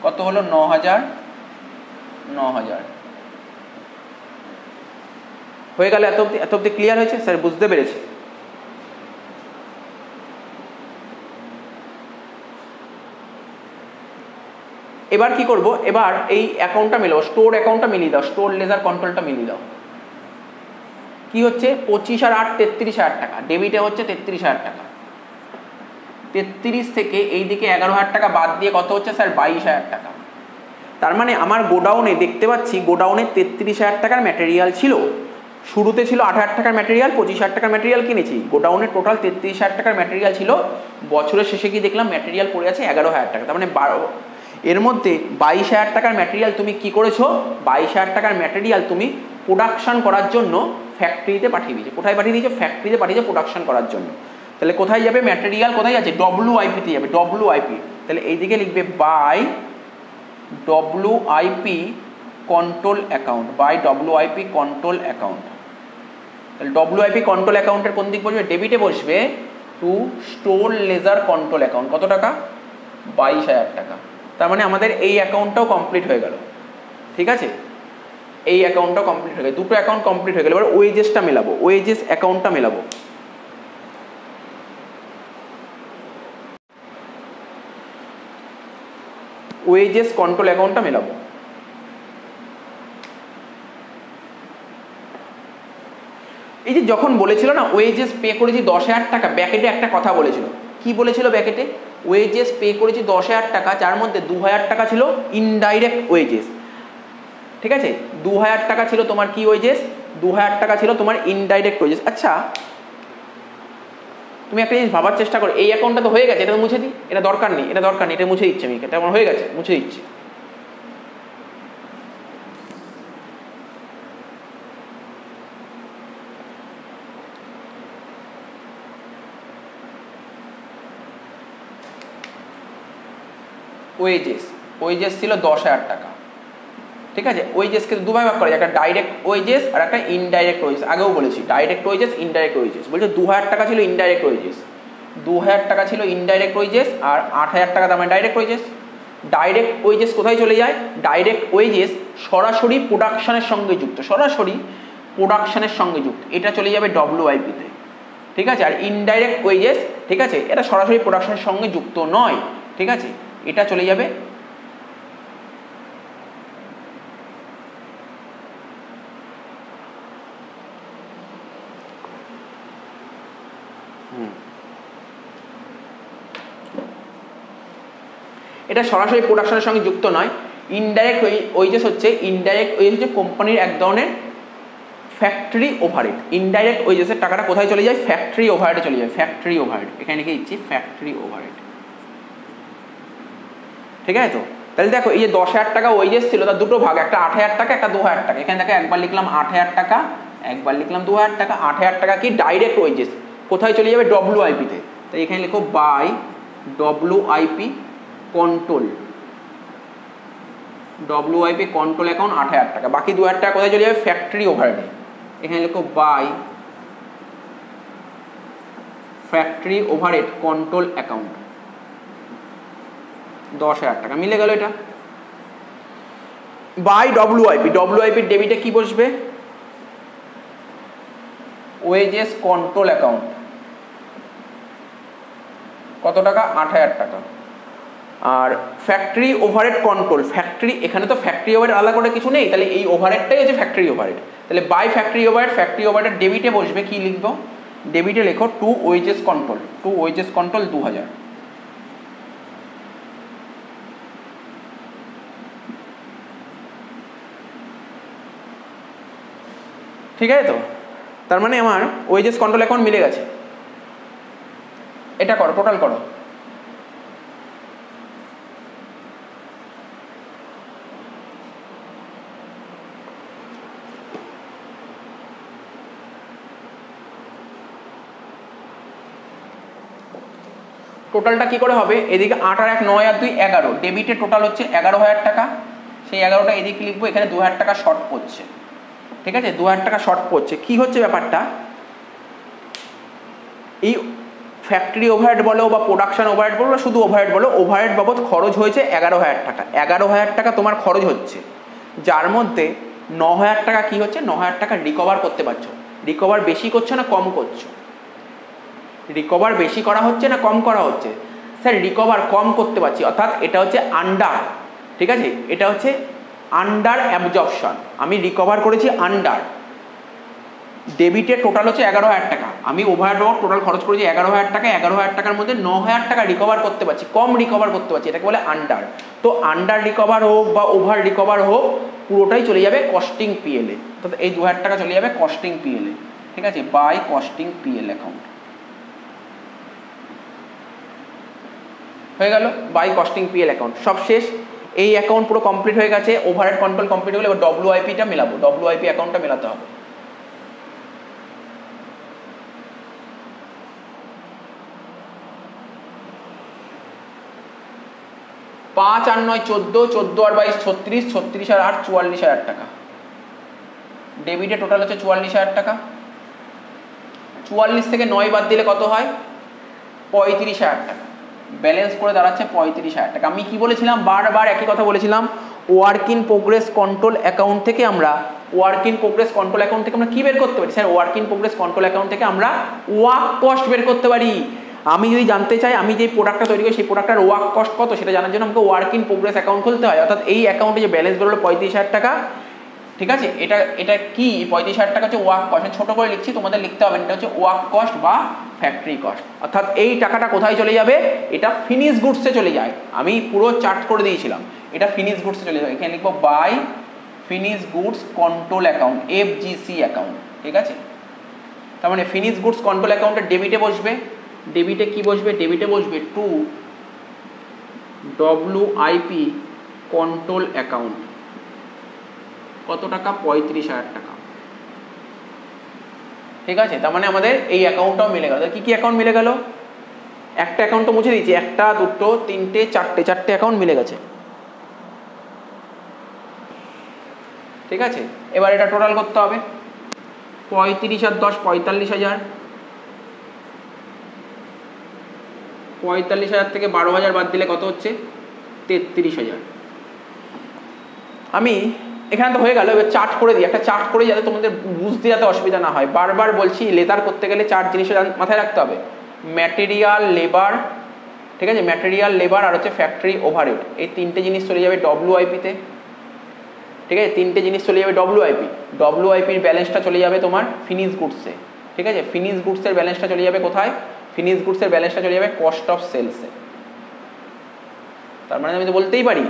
কত হলো? 9,000 হয়ে গেল। এত অব্দি ক্লিয়ার হয়েছে স্যার? বুঝতে পেরেছি? এবার কি করব? এবার এই অ্যাকাউন্টটা মেলাবো, স্টোর অ্যাকাউন্টটা মিলিয়ে দাও, স্টোর লেজার কন্ট্রোলটা মিলিয়ে দাও। কি হচ্ছে? 25 আর 8 33,000 টাকা। ডেবিটে হচ্ছে 33,000 টাকা। 33 থেকে এই দিকে 11,000 টাকা বাদ দিয়ে কত হচ্ছে স্যার? 22,000 টাকা। তার মানে আমার গোডাউনে দেখতে পাচ্ছি, গোডাউনে 33,000 টাকার ম্যাটেরিয়াল ছিল। শুরুতে ছিল 8,000 টাকার ম্যাটেরিয়াল, 25,000 টাকার ম্যাটেরিয়াল কিনেছি। গোডাউনে টোটাল 33,000 টাকার ম্যাটেরিয়াল ছিল। বছরের শেষে গিয়ে দেখলাম ম্যাটেরিয়াল পড়ে আছে 11,000 টাকা। তার মানে এর মধ্যে 22,000 টাকার ম্যাটেরিয়াল তুমি কি করেছো? 22,000 টাকার ম্যাটেরিয়াল তুমি প্রোডাকশন করার জন্য ফ্যাক্টরিতে পাঠিয়ে দিয়েছো। কোথায় পাঠিয়ে দিয়েছো? ফ্যাক্টরিতে পাঠিয়েছো প্রোডাকশন করার জন্য। তাহলে কোথায় যাবে? ম্যাটেরিয়াল কোথায় যাচ্ছে? WIP-তে যাবে। WIP, তাহলে এইদিকে লিখবে by WIP control account, by WIP control account. তাহলে WIP কন্ট্রোল অ্যাকাউন্টের কোন দিক বসবে? ডেবিটে বসবে to store ledger control account. কত টাকা? 22,000 টাকা। তার মানে আমাদের এই অ্যাকাউন্টটাও কমপ্লিট হয়ে গেল, ঠিক আছে, এই অ্যাকাউন্টটাও কমপ্লিট হয়ে গেল। দুটো অ্যাকাউন্ট কমপ্লিট হয়ে গেল। এবার ওয়েজেসটা মেলাবো, ওয়েজেস অ্যাকাউন্টটা মেলাবো। ওয়েজেস কন্ট্রোল অ্যাকাউন্টটা মেলাবো। এই যে যখন বলেছিল না ওয়েজেস পে করেছি 10,000 টাকা, ব্যাকেটে একটা কথা বলেছিল। কি বলেছিল ব্যাকেটে? ওয়েজেস পে করেছি 10,000 টাকা, যার মধ্যে 2,000 টাকা ছিল ইনডাইরেক্ট ওয়েজেস, ঠিক আছে। 2,000 টাকা ছিল তোমার কি ওয়েজেস? 2,000 টাকা ছিল তোমার ইনডাইরেক্ট ওয়েজেস। আচ্ছা তুমি একটা জিনিস ভাবার চেষ্টা করো, এই অ্যাকাউন্টটা তো হয়ে গেছে, এটা তো মুছে দিই, এটা দরকার নেই, এটা দরকার নেই, এটা মুছে দিচ্ছি আমি, এটা আমার হয়ে গেছে, মুছে দিচ্ছি। ওয়েজেস ছিল 10,000 টাকা, ঠিক আছে। ওয়েজেসকে দুভাবে ভাগ করা যায়, একটা ডাইরেক্ট ওয়েজেস আর একটা ইনডাইরেক্ট ওয়েজেস। আগেও বলেছি ডাইরেক্ট ওয়েজেস, ইনডাইরেক্ট ওয়েজেস। বলছে 2,000 টাকা ছিল ইনডাইরেক্ট ওয়েজেস, 2,000 টাকা ছিল ইনডাইরেক্ট ওয়েজেস, আর 8,000 টাকা দামের ডাইরেক্ট ওয়েজেস। ডাইরেক্ট ওয়েজেস কোথায় চলে যায়? ডাইরেক্ট ওয়েজেস সরাসরি প্রোডাকশনের সঙ্গে যুক্ত, সরাসরি প্রোডাকশনের সঙ্গে যুক্ত, এটা চলে যাবে ডব্লিউআইপিতে, ঠিক আছে। আর ইনডাইরেক্ট ওয়েজেস, ঠিক আছে, এটা সরাসরি প্রোডাকশনের সঙ্গে যুক্ত নয়, ঠিক আছে, এটা চলে যাবে এটা সরাসরি প্রোডাকশনের সঙ্গে যুক্ত নয়। ইনডাইরেক্ট ওয়েজেস হচ্ছে কোম্পানির এক ধরনের ফ্যাক্টরি ওভারহেড। ইনডাইরেক্ট ওয়েজেসের টাকাটা কোথায় চলে যায়? ফ্যাক্টরি ওভারহেডে চলে যায়, ফ্যাক্টরি ওভারহেড, এখানে লিখে দিচ্ছি ফ্যাক্টরি ওভারহেড, ঠিক আছে। তো তাহলে দেখো এই যে 10,000 টাকা ওয়েজেস ছিল তার দুটো ভাগ, একটা 8,000 টাকা, একটা 2,000 টাকা। এখানে দেখো একবার লিখলাম 8,000 টাকা, একবার লিখলাম 2,000 টাকা। 8,000 টাকা কি ডাইরেক্ট ওয়েজেস, কোথায় চলে যাবে? ডব্লিউআইপিতে। তাই এখানে লিখো by WIP control, WIP control account 8,000 টাকা। বাকি 2,000 টাকা কোথায় চলে যাবে? ফ্যাক্টরি ওভারহেডে। এখানে লিখো by factory overhead control account 10,000 টাকা, মিলে গেল এটা। বাই ডব্লিউআইপি, ডব্লিউআইপির ডেবিটে কি বসবে? ওয়েজেস কন্ট্রোল অ্যাকাউন্ট, কত টাকা? 8,000 টাকা। আর ফ্যাক্টরি ওভারহেড কন্ট্রোল, ফ্যাক্টরি, এখানে তো ফ্যাক্টরি ওভারহেড আলাদা করে কিছু নেই, তাহলে এই ওভারহেডটাই হচ্ছে ফ্যাক্টরি ওভারহেড। তাহলে by factory overhead, factory overhead ডেবিটে বসবে, কি লিখবো? ডেবিটে লেখো to wages control, to wages control 2,000, ঠিক আছে। তো তার মানে আমার ওয়েজেস কন্ট্রোল অ্যাকাউন্ট মিলে গেছে। এটা করো, টোটাল করো। টোটালটা কি করে হবে? এদিকে 8 আর 1 9 আর 2 11, ডেবিটে টোটাল হচ্ছে 11,000 টাকা। সেই 11টা এদিকে লিখবো, এখানে 2,000 টাকা শর্ট পড়ছে, ঠিক আছে, 2,000 টাকা শর্ট পড়ছে। কি হচ্ছে ব্যাপারটা? এই ফ্যাক্টরি ওভারহেড বলো বা প্রোডাকশন ওভারহেড বলো বা শুধু ওভারহেড বলো, ওভারহেড বাবদ খরচ হয়েছে 11,000 টাকা। 11,000 টাকা তোমার খরচ হচ্ছে, যার মধ্যে 9,000 টাকা কি হচ্ছে? 9,000 টাকা রিকভার করতে পারছো। রিকভার বেশি করছো না কম করছো? রিকভার বেশি করা হচ্ছে না কম করা হচ্ছে? স্যার রিকভার কম করতে পারছি, অর্থাৎ এটা হচ্ছে আন্ডার, ঠিক আছে, এটা হচ্ছে আন্ডার অ্যাবজর্পশন। আমি রিকভার করেছি আন্ডার। ডেবিটে টোটাল হচ্ছে 11,000 টাকা, আমি ওভারহেড টোটাল খরচ করেছি 11,000 টাকা। 11,000 টাকার মধ্যে 9,000 টাকা রিকভার করতে পারছি, কম রিকভার করতে পারছি, এটাকে বলে আন্ডার। তো আন্ডার রিকভার হোক বা ওভার রিকভার হোক, পুরোটাই চলে যাবে কস্টিং পিএলে। অর্থাৎ এই 2,000 টাকা চলে যাবে কস্টিং পিএলে, ঠিক আছে, বাই কস্টিং পিএল অ্যাকাউন্ট হয়ে গেল, বাই কস্টিং পিএল অ্যাকাউন্ট। সব শেষ, এই অ্যাকাউন্ট পুরো কমপ্লিট হয়ে গেছে, ওভারহেড কন্ট্রোল কমপ্লিট হলে এবার ডব্লিউআইপিটা মেলাবো, ডব্লিউআইপি অ্যাকাউন্টটা মেলাতে হবে। পাঁচ আর 9 14, 14 আর 22 36, 36 আর 8 44,000 টাকা। ডেবিটে টোটাল হচ্ছে 44,000 টাকা। 44 থেকে 9 বাদ দিলে কত হয়? 35,000 টাকা। ব্যালেন্স করে দাঁড়াচ্ছে 35,000 টাকা। আমি কি বলেছিলাম? বারবার একই কথা বলেছিলাম, work in progress control account থেকে আমরা কি বের করতে পারি? Sir work in progress control account থেকে আমরা ওয়ার্ক কস্ট বের করতে পারি। আমি যদি জানতে চাই আমি যে প্রোডাক্টটা তৈরি করি সেই প্রোডাক্টের ওয়ার্ক কস্ট কত, সেটা জানার জন্য আমাকে ওয়ার্ক ইন প্রোগ্রেস অ্যাকাউন্ট খুলতে হয়। অর্থাৎ এই অ্যাকাউন্টে যে ব্যালেন্স বেরোলো 35,000 টাকা, ঠিক আছে, এটা কি 35,000 টাকা হচ্ছে ওয়ার্ক কস্ট। ছোটো করে লিখছি, তোমাদের লিখতে হবে, এটা হচ্ছে ওয়ার্ক কস্ট বা ফ্যাক্টরি কস্ট। অর্থাৎ এই টাকাটা কোথায় চলে যাবে? এটা ফিনিশ গুডসে চলে যায়। আমি পুরো চার্ট করে দিয়েছিলাম, এটা ফিনিশ গুডসে চলে যাবে। এখানে লিখবো by finish goods control account, FGC account, ঠিক আছে। তার মানে ফিনিশ গুডস কন্ট্রোল অ্যাকাউন্টের ডেবিটে বসবে, ডেবিটে কি বসবে? ডেবিটে বসবে টু ডব্লিউআইপি কন্ট্রোল অ্যাকাউন্ট, কত টাকা? 35,000 টাকা, ঠিক আছে। তার মানে আমাদের এই অ্যাকাউন্টটাও মিলে গেল। কি কি অ্যাকাউন্ট মিলে গেল? একটা অ্যাকাউন্ট তো মুছে দিয়েছি, একটা দুটো তিনটে চারটে অ্যাকাউন্ট মিলে গেছে, ঠিক আছে। এবার এটা টোটাল করতে হবে, 35 আর 10 45,000, 45,000 থেকে 12,000 বাদ দিলে কত হচ্ছে? 33,000। আমি এখানে তো হয়ে গেল। এবার চার্ট করে দিই, একটা চার্ট করে যাতে তোমাদের বুঝতে যাতে অসুবিধা না হয়। বারবার বলছি লেজার করতে গেলে চার জিনিসের মাথায় রাখতে হবে, ম্যাটেরিয়াল, লেবার, ঠিক আছে, ম্যাটেরিয়াল, লেবার আর হচ্ছে ফ্যাক্টরি ওভারহেড, এই তিনটে জিনিস চলে যাবে ডব্লিউআইপিতে, ঠিক আছে, তিনটে জিনিস চলে যাবে ডব্লিউআইপি। ডব্লিউআইপির ব্যালেন্সটা চলে যাবে তোমার ফিনিশ গুডসে, ঠিক আছে, ফিনিশ গুডসের ব্যালেন্সটা চলে যাবে কোথায়, ফিনিশ গুডসের ব্যালেন্সটা চলে যাবে কস্ট অফ সেলসে। তার মানে আমি তো বলতেই পারি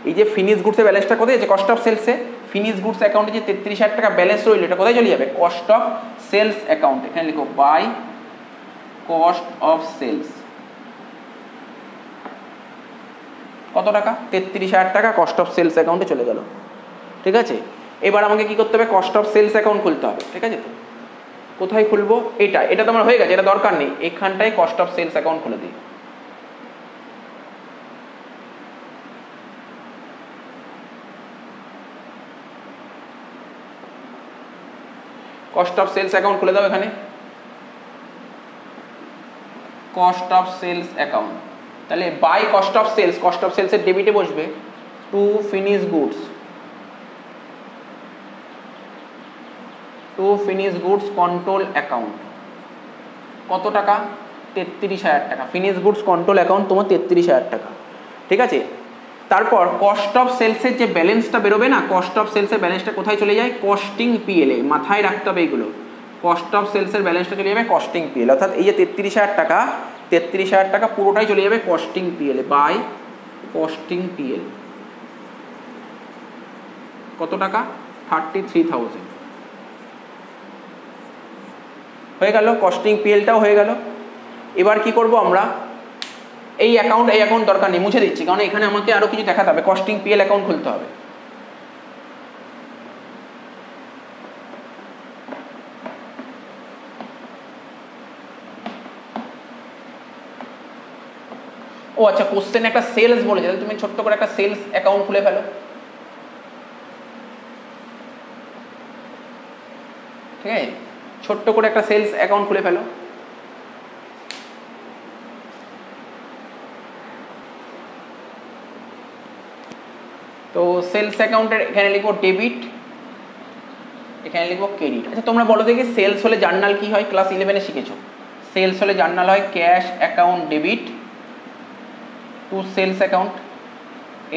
এই যে ফিনিশ গুডসের ব্যালেন্সটা কোথায় আছে, কস্ট অফ সেলসে। ফিনিশ গুডস অ্যাকাউন্টে যে 33,000 টাকা ব্যালেন্স রইল, এটা কোথায় চলে যাবে, কস্ট অফ সেলস অ্যাকাউন্ট। এখানে লিখো বাই কস্ট অফ সেলস। কত টাকা, 33,000 টাকা কস্ট অফ সেলস অ্যাকাউন্টে চলে গেল, ঠিক আছে। এবার আমাকে কি করতে হবে, কস্ট অফ সেলস অ্যাকাউন্ট খুলতে হবে, ঠিক আছে। তো কোথায় খুলবো, এটা তো আমার হয়ে গেছে, এটা দরকার নেই, এখানটায় কস্ট অফ সেলস অ্যাকাউন্ট খুলে দিই। কস্ট অফ সেলস অ্যাকাউন্ট খুলে দাও এখানে, কস্ট অফ সেলস অ্যাকাউন্ট। তাহলে by cost of sales, cost of সেলসের ডেবিটে বসবে to finish goods, to finish goods control account. কত টাকা, 33,000 টাকা। ফিনিশ গুডস কন্ট্রোল অ্যাকাউন্ট তোমার 33,000 টাকা, ঠিক আছে। তারপর কস্ট অফ সেলসের যে ব্যালেন্সটা বেরোবে না, কস্ট অফ সেলসের ব্যালেন্সটা কোথায় চলে যায়, কস্টিং পিএলে। মাথায় রাখতে হবে এইগুলো, কস্ট অফ সেলসের ব্যালেন্সটা চলে যাবে কস্টিং পিএল, অর্থাৎ এই যে 33,000 টাকা, 33,000 টাকা পুরোটাই চলে যাবে কস্টিং পিএলে, বাই কস্টিং পিএল। কত টাকা, 33,000 হয়ে গেল, কস্টিং পিএলটাও হয়ে গেল। এবার কি করব আমরা, এই অ্যাকাউন্ট দরকার নেই, মুছে দিচ্ছি, কারণ এখানে আমাকে আরো কিছু দেখাতে হবে। কস্টিং পিএল অ্যাকাউন্ট খুলতে হবে। ও আচ্ছা, কোশ্চেন একটা সেলস বলেছে, তাহলে তুমি ছোট্ট করে একটা সেলস অ্যাকাউন্ট খুলে ফেলো, ঠিক আছে, ছোট্ট করে একটা সেলস অ্যাকাউন্ট খুলে ফেলো। তো সেলস অ্যাকাউন্টের এখানে লিখবো ডেবিট, এখানে লিখবো ক্রেডিট। আচ্ছা তোমরা বলো দেখি সেলস হলে জার্নাল কি হয়, ক্লাস 11-এ শিখেছো। সেলস হলে জার্নাল হয় cash account debit to sales account.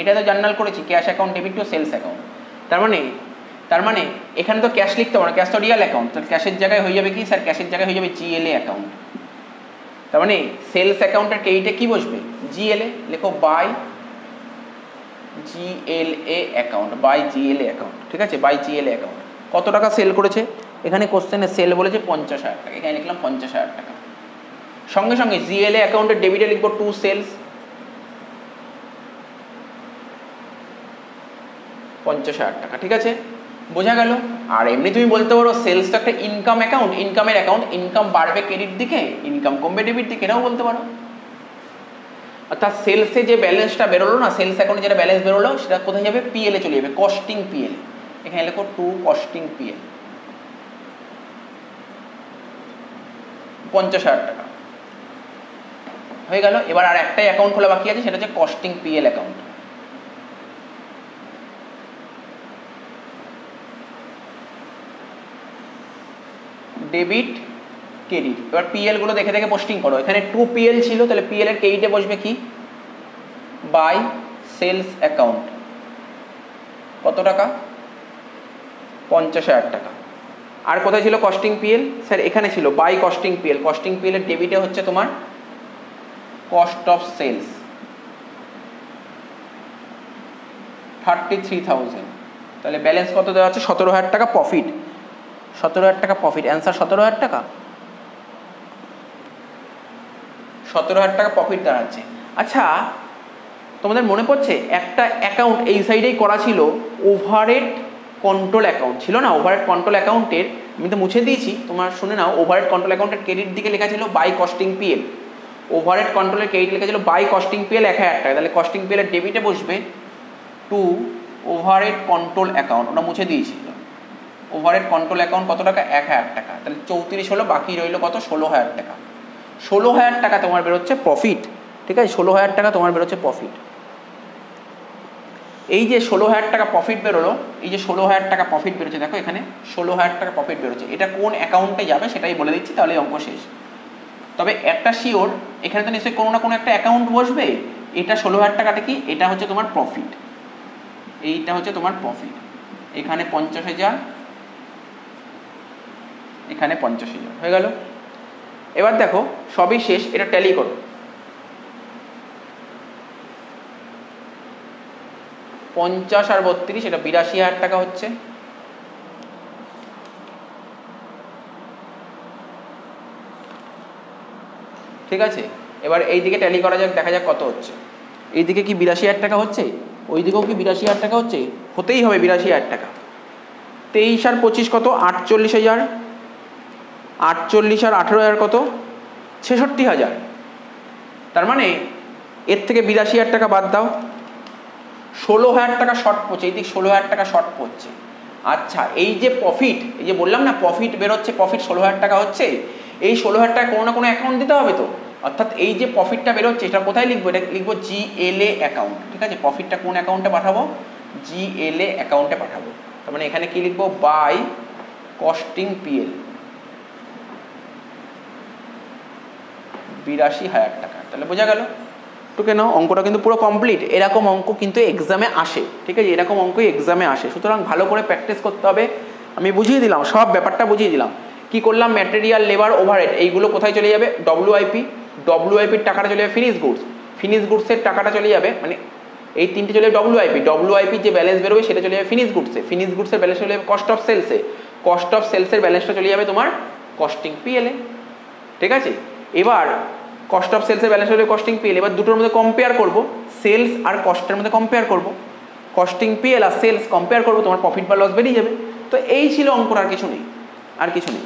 এটা তো জার্নাল করেছি, cash account debit to sales account. তার মানে এখানে তো ক্যাশ লিখতে পারো, ক্যাশ তো রিয়াল অ্যাকাউন্ট, তাহলে ক্যাশের জায়গায় হয়ে যাবে কি স্যার, ক্যাশের জায়গায় হয়ে যাবে জিএলএ অ্যাকাউন্ট। তার মানে সেলস অ্যাকাউন্টের ক্রেডিটে কি বসবে, জিএলএ। লেখো by GLA account, by GLA account, ঠিক আছে, বাই জিএলএ অ্যাকাউন্ট। কত টাকা সেল করেছে, এখানে কোশ্চেনে সেল বলেছে 50,000 টাকা, এখানে লিখলাম 50,000 টাকা। সঙ্গে সঙ্গে জিএলএ অ্যাকাউন্টের ডেবিটে লিখবো টু সেলস, 50,000 টাকা, ঠিক আছে, বোঝা গেল। আর এমনি তুমি বলতে পারো সেলস তো একটা ইনকাম অ্যাকাউন্ট, ইনকামের অ্যাকাউন্ট, ইনকাম বাড়বে ক্রেডিট দিকে, ইনকাম কমবে ডেবিট দিকে, এটাও বলতে পারো। অর্থাৎ সেলসে যে ব্যালেন্সটা বেরোলো না, সেলস অ্যাকাউন্টে যেটা ব্যালেন্স বেরোলো সেটা কোথায় যাবে, পিএল এ চলে যাবে, কস্টিং পিএল। এখানে লেখো টু কস্টিং পিএল, 50,000 টাকা হয়ে গেল। এবার আর একটাই অ্যাকাউন্ট খোলা বাকি আছে, সেটা হচ্ছে costing PL account. Debit credit. এবার পিএল গুলো দেখে দেখে পোস্টিং করো। এখানে 2 পিএল ছিল, তাহলে পিএল এর ক্রেডিটে বসবে কি, বাই সেলস অ্যাকাউন্ট। কত টাকা, 50,000 টাকা। আর কোথায় ছিল কস্টিং পিএল, স্যার এখানে ছিল by costing PL. Costing PL এর ডেবিটে হচ্ছে তোমার কস্ট অফ সেলস, 33,000। তাহলে ব্যালেন্স কত দেওয়া আছে, 17,000 টাকা প্রফিট, 17,000 টাকা প্রফিট। অ্যান্সার 17,000 টাকা, 17,000 টাকা প্রফিট দাঁড়াচ্ছে। আচ্ছা তোমাদের মনে পড়ছে একটা অ্যাকাউন্ট এই সাইডেই করা ছিল, ওভারহেড কন্ট্রোল অ্যাকাউন্ট ছিল না, ওভারহেড কন্ট্রোল অ্যাকাউন্টের আমি তো মুছে দিয়েছি, তোমার শুনে নাও। ওভারহেড কন্ট্রোল অ্যাকাউন্টের ক্রেডিট দিকে লেখা ছিল বাই কস্টিং পিএল, ওভারহেড কন্ট্রোলের ক্রেডিট লেখা ছিল বাই কস্টিং পিএল 1,000 টাকা। তাহলে কস্টিং পিএল এর ডেবিটে বসবে টু ওভারহেড কন্ট্রোল অ্যাকাউন্ট, ওটা মুছে দিয়েছি। ওভারহেড কন্ট্রোল অ্যাকাউন্ট কত টাকা, 1,000 টাকা। তাহলে 34 হলো, বাকি রইল কত, 16,000 টাকা। 16,000 টাকা তোমার বেরোচ্ছে প্রফিট, ঠিক আছে, 16,000 টাকা তোমার বেরোচ্ছে প্রফিট। এই যে 16,000 টাকা প্রফিট বেরোলো, এই যে 16,000 টাকা প্রফিট বেরোচ্ছে, দেখো এখানে 16,000 টাকা প্রফিট বেরোচ্ছে, এটা কোন অ্যাকাউন্টে যাবে সেটাই বলে দিচ্ছি, তাহলে অঙ্ক শেষ। তবে একটা শিওর, এখানে তো নিশ্চয়ই কোনো না কোনো একটা অ্যাকাউন্ট বসবে। এটা 16,000 টাকাটা কি, এটা হচ্ছে তোমার প্রফিট, এইটা হচ্ছে তোমার প্রফিট। এখানে 50,000, এখানে 50,000 হয়ে গেল। এবার দেখো সবই শেষ, এটা ট্যালি করো। 50 আর 32, এটা 82,000 টাকা হচ্ছে। ঠিক আছে, এবার এই দিকে ট্যালি করা যাক, দেখা যাক কত হচ্ছে। এই দিকে কি 82,000 টাকা হচ্ছে, ওই দিকেও কি 82,000 টাকা হচ্ছে, হতেই হবে 82,000 টাকা। 23 আর 25 কত, 48,000, 48 আর 18,000 কত, 66,000। তার মানে এর থেকে 82,000 টাকা বাদ দাও, 16,000 টাকা শর্ট পড়ছে, এই দিক 16,000 টাকা শর্ট পড়ছে। আচ্ছা, এই যে প্রফিট, এই যে বললাম না প্রফিট বেরোচ্ছে, প্রফিট 16,000 টাকা হচ্ছে, এই 16,000 টাকা কোনো না কোনো অ্যাকাউন্ট দিতে হবে তো। অর্থাৎ এই যে প্রফিটটা বেরোচ্ছে, এটা কোথায় লিখবো, এটা লিখবো GLA অ্যাকাউন্ট। ঠিক আছে, প্রফিটটা কোন অ্যাকাউন্টে পাঠাবো, GLA অ্যাকাউন্টে পাঠাবো। তার মানে এখানে কি লিখবো, বাই কস্টিং PL 82,000 টাকা। তাহলে বোঝা গেল টুকে নাও, অঙ্কটা কিন্তু পুরো কমপ্লিট। এরকম অঙ্ক কিন্তু এক্সামে আসে, ঠিক আছে, এরকম অঙ্কই এক্সামে আসে। সুতরাং ভালো করে প্র্যাকটিস করতে হবে। আমি বুঝিয়ে দিলাম, সব ব্যাপারটা বুঝিয়ে দিলাম। কি করলাম, ম্যাটেরিয়াল, লেবার, ওভারহেড, এইগুলো কোথায় চলে যাবে, WIPর টাকাটা চলে যাবে ফিনিশ গুডস, ফিনিশ গুডসের টাকাটা চলে যাবে, মানে এই তিনটে চলে যাবে WIP যে ব্যালেন্স বেরোবে সেটা চলে যাবে ফিনিশ গুডসে, ফিনিশ গুডসের ব্যালেন্স চলে যাবে কস্ট অফ সেলসে, কস্ট অফ সেলসের ব্যালেন্সটা চলে যাবে তোমার কস্টিং PL এ। ঠিক আছে, এবার কস্ট অফ সেলসের ব্যালেন্স হলে কস্টিং PL, এবার দুটোর মধ্যে কম্পেয়ার করব, সেলস আর কস্টের মধ্যে কম্পেয়ার করব, কস্টিং PL আর সেলস কম্পেয়ার করব, তোমার প্রফিট বা লস বেরিয়ে যাবে। তো এই ছিল অঙ্কটা, আর কিছু নেই, আর কিছু নেই।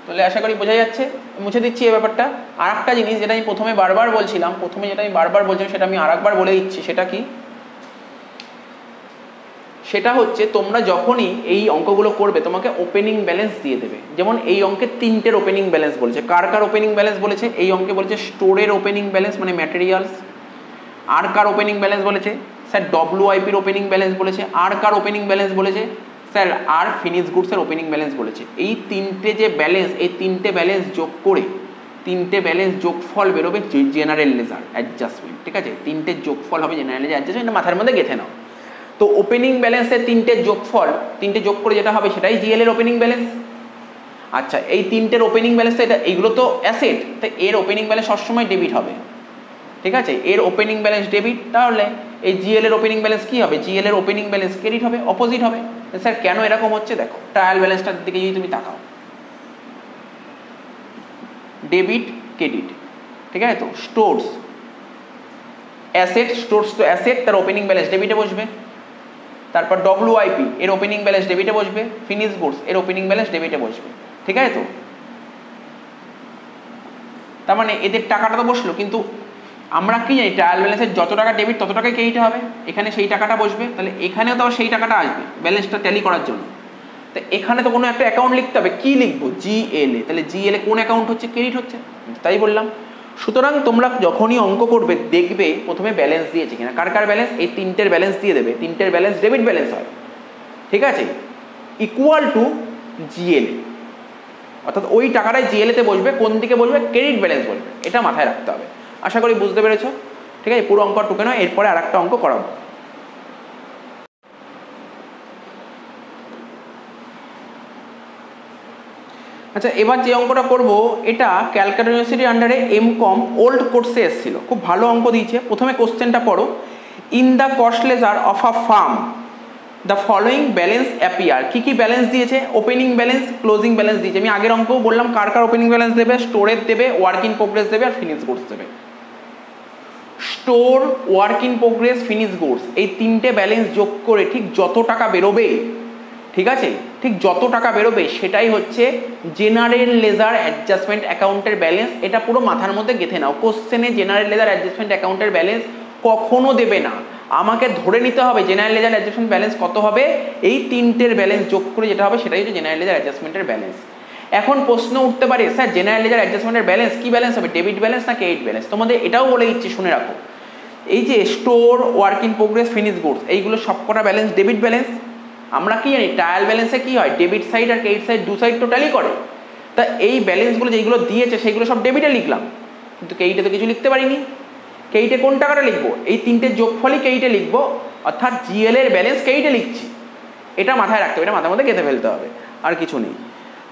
তাহলে আশা করি বোঝা যাচ্ছে, মুছে দিচ্ছি এই ব্যাপারটা। আর একটা জিনিস যেটা আমি প্রথমে বারবার বলছিলাম, সেটা আমি আরেকবার বলে দিচ্ছি, সেটা কি, সেটা হচ্ছে তোমরা যখনই এই অঙ্কগুলো করবে তোমাকে ওপেনিং ব্যালেন্স দিয়ে দেবে। যেমন এই অঙ্কে 3টের ওপেনিং ব্যালেন্স বলেছে, কার কার ওপেনিং ব্যালেন্স বলেছে, এই অঙ্কে বলেছে স্টোরের ওপেনিং ব্যালেন্স মানে ম্যাটেরিয়ালস, আর কার ওপেনিং ব্যালেন্স বলেছে স্যার WIPর ওপেনিং ব্যালেন্স বলেছে, আর কার ওপেনিং ব্যালেন্স বলেছে স্যার আর ফিনিশ গুডসের ওপেনিং ব্যালেন্স বলেছে। এই 3টে যে ব্যালেন্স, এই 3টে ব্যালেন্স যোগ করে 3টে ব্যালেন্স যোগফল বেরোবে জেনারেল লেজার অ্যাডজাস্টমেন্ট। ঠিক আছে, 3টের যোগফল হবে জেনারেল লেজার অ্যাডজাস্টমেন্ট, মাথার মধ্যে গেঁথে নাও। তো ওপেনিং ব্যালেন্সের 3টে যোগফল, 3টে যোগ করে যেটা হবে সেটাই GL এর ওপেনিং ব্যালেন্স। আচ্ছা, এই 3টের ওপেনিং ব্যালেন্স, এটা এইগুলো তো অ্যাসেট, তো এর ওপেনিং ব্যালেন্স সবসময় ডেবিট হবে। ঠিক আছে, এর ওপেনিং ব্যালেন্স ডেবিট, তাহলে এই GL এর ওপেনিং ব্যালেন্স কি হবে, GL এর ওপেনিং ব্যালেন্স ক্রেডিট হবে, অপোজিট হবে। স্যার কেন এরকম হচ্ছে, দেখো ট্রায়াল ব্যালেন্সটার দিকে যদি তুমি তাকাও, ডেবিট ক্রেডিট, ঠিক আছে, তো স্টোরস অ্যাসেট, স্টোরস তো অ্যাসেট, তার ওপেনিং ব্যালেন্স ডেবিটে বসবে। তারপর WIP এর ওপেনিং ব্যালেন্স ডেবিটে বসবে, ফিনিশ গুডস এর ওপেনিং ব্যালেন্স ডেবিটে বসবে। ঠিক আছে, তো তার মানে এদের টাকাটা তো বসলো, কিন্তু আমরা কি জানি ট্রায়াল ব্যালেন্সের যত টাকা ডেবিট তত টাকাই ক্রেডিট হবে, এখানে সেই টাকাটা বসবে, তাহলে এখানেও তো সেই টাকাটা আসবে ব্যালেন্সটা ট্যালি করার জন্য। তো এখানে তো কোনো একটা অ্যাকাউন্ট লিখতে হবে, কি লিখবো, GLA, তাহলে GLA কোন অ্যাকাউন্ট হচ্ছে, ক্রেডিট হচ্ছে, তাই বললাম। সুতরাং তোমরা যখনই অঙ্ক করবে দেখবে প্রথমে ব্যালেন্স দিয়েছে কিনা, কার কার ব্যালেন্স, এই 3টের ব্যালেন্স দিয়ে দেবে, 3টের ব্যালেন্স ডেবিট ব্যালেন্স হয়। ঠিক আছে, ইকুয়াল টু GLA, অর্থাৎ ওই টাকাটাই GLA তে বসবে, কোন দিকে বসবে, ক্রেডিট ব্যালেন্স বসবে, এটা মাথায় রাখতে হবে। আশা করি বুঝতে পেরেছো। ঠিক আছে, পুরো অঙ্ক টুকে নয়, এরপরে আর একটা অঙ্ক করাবো। আচ্ছা, এবার যে অঙ্কটা করব এটা ক্যালকাটা ইউনিভার্সিটির আন্ডারে MCOM ওল্ড কোর্সে এসেছিল, খুব ভালো অঙ্ক দিয়েছে। প্রথমে কোশ্চেনটা পড়ো, in the cost ledger of a firm the following balance appear. কী কী ব্যালেন্স দিয়েছে, ওপেনিং ব্যালেন্স, ক্লোজিং ব্যালেন্স দিয়েছে। আমি আগের অঙ্কও বললাম কার কার ওপেনিং ব্যালেন্স দেবে, স্টোরের দেবে, ওয়ার্ক ইন প্রোগ্রেস দেবে, আর ফিনিশ গুডস দেবে। Store, work in progress, finish goods, এই 3টে ব্যালেন্স যোগ করে ঠিক যত টাকা বেরোবে, ঠিক আছে, ঠিক যত টাকা বেরোবে সেটাই হচ্ছে জেনারেল লেজার অ্যাডজাস্টমেন্ট অ্যাকাউন্টের ব্যালেন্স। এটা পুরো মাথার মধ্যে গেঁথে নাও, কোশ্চেনে জেনারেল লেজার অ্যাডজাস্টমেন্ট অ্যাকাউন্টের ব্যালেন্স কখনো দেবে না, আমাকে ধরে নিতে হবে জেনারেল লেজার অ্যাডজাস্টমেন্ট ব্যালেন্স কত হবে, এই 3টের ব্যালেন্স যোগ করে যেটা হবে সেটাই হচ্ছে জেনারেল লেজার অ্যাডজাস্টমেন্টের ব্যালেন্স। এখন প্রশ্ন উঠতে পারে, স্যার জেনারেল লেজার অ্যাডজাস্টমেন্টের ব্যালেন্স কি ব্যালেন্স হবে, ডেবিট ব্যালেন্স না ক্রেডিট ব্যালেন্স? তোমাদের এটাও বলে দিচ্ছি, শুনে রাখো, এই যে store, work in progress, finish goods, এইগুলো সবকটা ব্যালেন্স ডেবিট ব্যালেন্স। আমরা কি জানি ট্রায়াল ব্যালেন্সে কি হয়, ডেবিট সাইড আর ক্রেডিট সাইড দু সাইড টোটালি করে। তা এই ব্যালেন্সগুলো যেগুলো দিয়েছে সেগুলো সব ডেবিটে লিখলাম, কিন্তু ক্রেডিটে তো কিছু লিখতে পারিনি। ক্রেডিটে কোন টাকাটা লিখবো, এই তিনটে যোগফলই ক্রেডিটে লিখবো, অর্থাৎ জিএল এর ব্যালেন্স ক্রেডিটে লিখছি। এটা মাথায় রাখতে হবে, এটা মাথার মধ্যে গেঁথে ফেলতে হবে, আর কিছু নেই।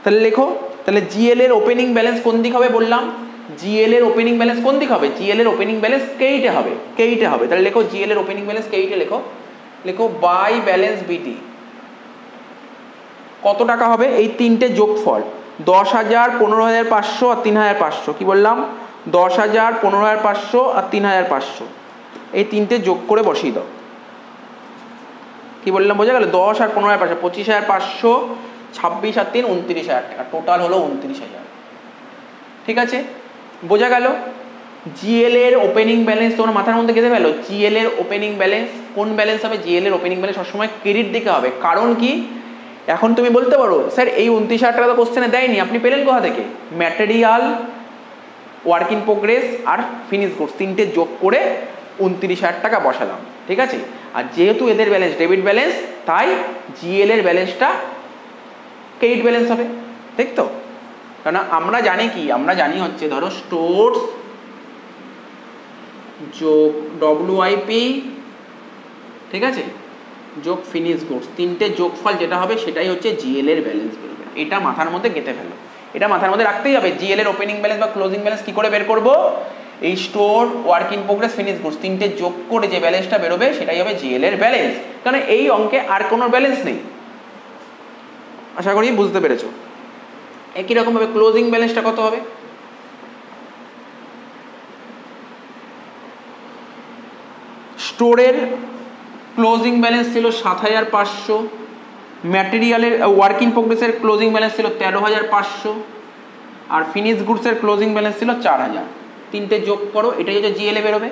তাহলে লেখো, তাহলে জিএল এর ওপেনিং ব্যালেন্স কোন দিক হবে বললাম, জিএল এর ওপেনিং ব্যালেন্স কোন দিক হবে, জিএল এর ওপেনিং ব্যালেন্স ক্রেডিটে হবে, ক্রেডিটে হবে। তাহলে লেখো জিএল এর ওপেনিং ব্যালেন্স ক্রেডিটে লেখো, লেখো বাই ব্যালেন্স বিটি কত টাকা হবে, এই তিনটে যোগফল 10,000, 15,500 আর 3,500। কি বললাম, 10,000, 15,500 আর 3,500, এই তিনটে যোগ করে বসিয়ে দাও। কি বললাম বোঝা গেল, 10 আর 15,500, 25,500, 26 আর 3, 29,000 টাকা, টোটাল হলো 29,000। ঠিক আছে, বোঝা গেল। জিএল এর ওপেনিং ব্যালেন্স তোমরা মাথার মধ্যে গেঁথে ফেলো, জিএল এর ওপেনিং ব্যালেন্স কোন ব্যালেন্স হবে, জিএল এর ওপেনিং ব্যালেন্স সবসময় ক্রেডিট দিকে হবে। কারণ কি, এখন তুমি বলতে পারো স্যার এই 29,000 টাকা তো কোশ্চেনে দেয়নি, আপনি পেলেন কোথা থেকে, ম্যাটেরিয়াল, ওয়ার্ক ইন প্রোগ্রেস আর ফিনিশ গুডস তিনটে যোগ করে 29,000 টাকা বসালাম। ঠিক আছে, আর যেহেতু এদের ব্যালেন্স ডেবিট ব্যালেন্স, তাই জিএল এর ব্যালেন্সটা ক্রেডিট ব্যালেন্স হবে। ঠিক তো, কারণ আমরা জানি কি, আমরা জানি হচ্ছে ধরো স্টোরস যোগ ডব্লিউআইপি, ঠিক আছে, যোগ ফিনিশ গুডস, তিনটে যোগফল যেটা হবে সেটাই হচ্ছে জিএল এর ব্যালেন্স বেরোবে। এটা মাথার মধ্যে গেঁথে ফেলো, এটা মাথার মধ্যে রাখতেই হবে। জিএল এর ওপেনিং ব্যালেন্স বা ক্লোজিং ব্যালেন্স কি করে বের করব, এই store, work in progress, finish goods তিনটে যোগ করে যে ব্যালেন্সটা বেরোবে সেটাই হবে জিএল এর ব্যালেন্স। কারণ এই অঙ্কে আর কোনো ব্যালেন্স নেই। আশা করি বুঝতে পেরেছো। একই রকম ভাবে ক্লোজিং ব্যালেন্সটা কত হবে, স্টোরের ক্লোজিং ব্যালেন্স ছিল 7,500, ম্যাটেরিয়ালের ওয়ার্ক ইন প্রোগ্রেসের ক্লোজিং ব্যালেন্স ছিল 13,500, আর ফিনিশ গুডসের ক্লোজিং ব্যালেন্স ছিল 4,000। তিনটে যোগ করো, এটাই হচ্ছে জিএলএ বেরোবে।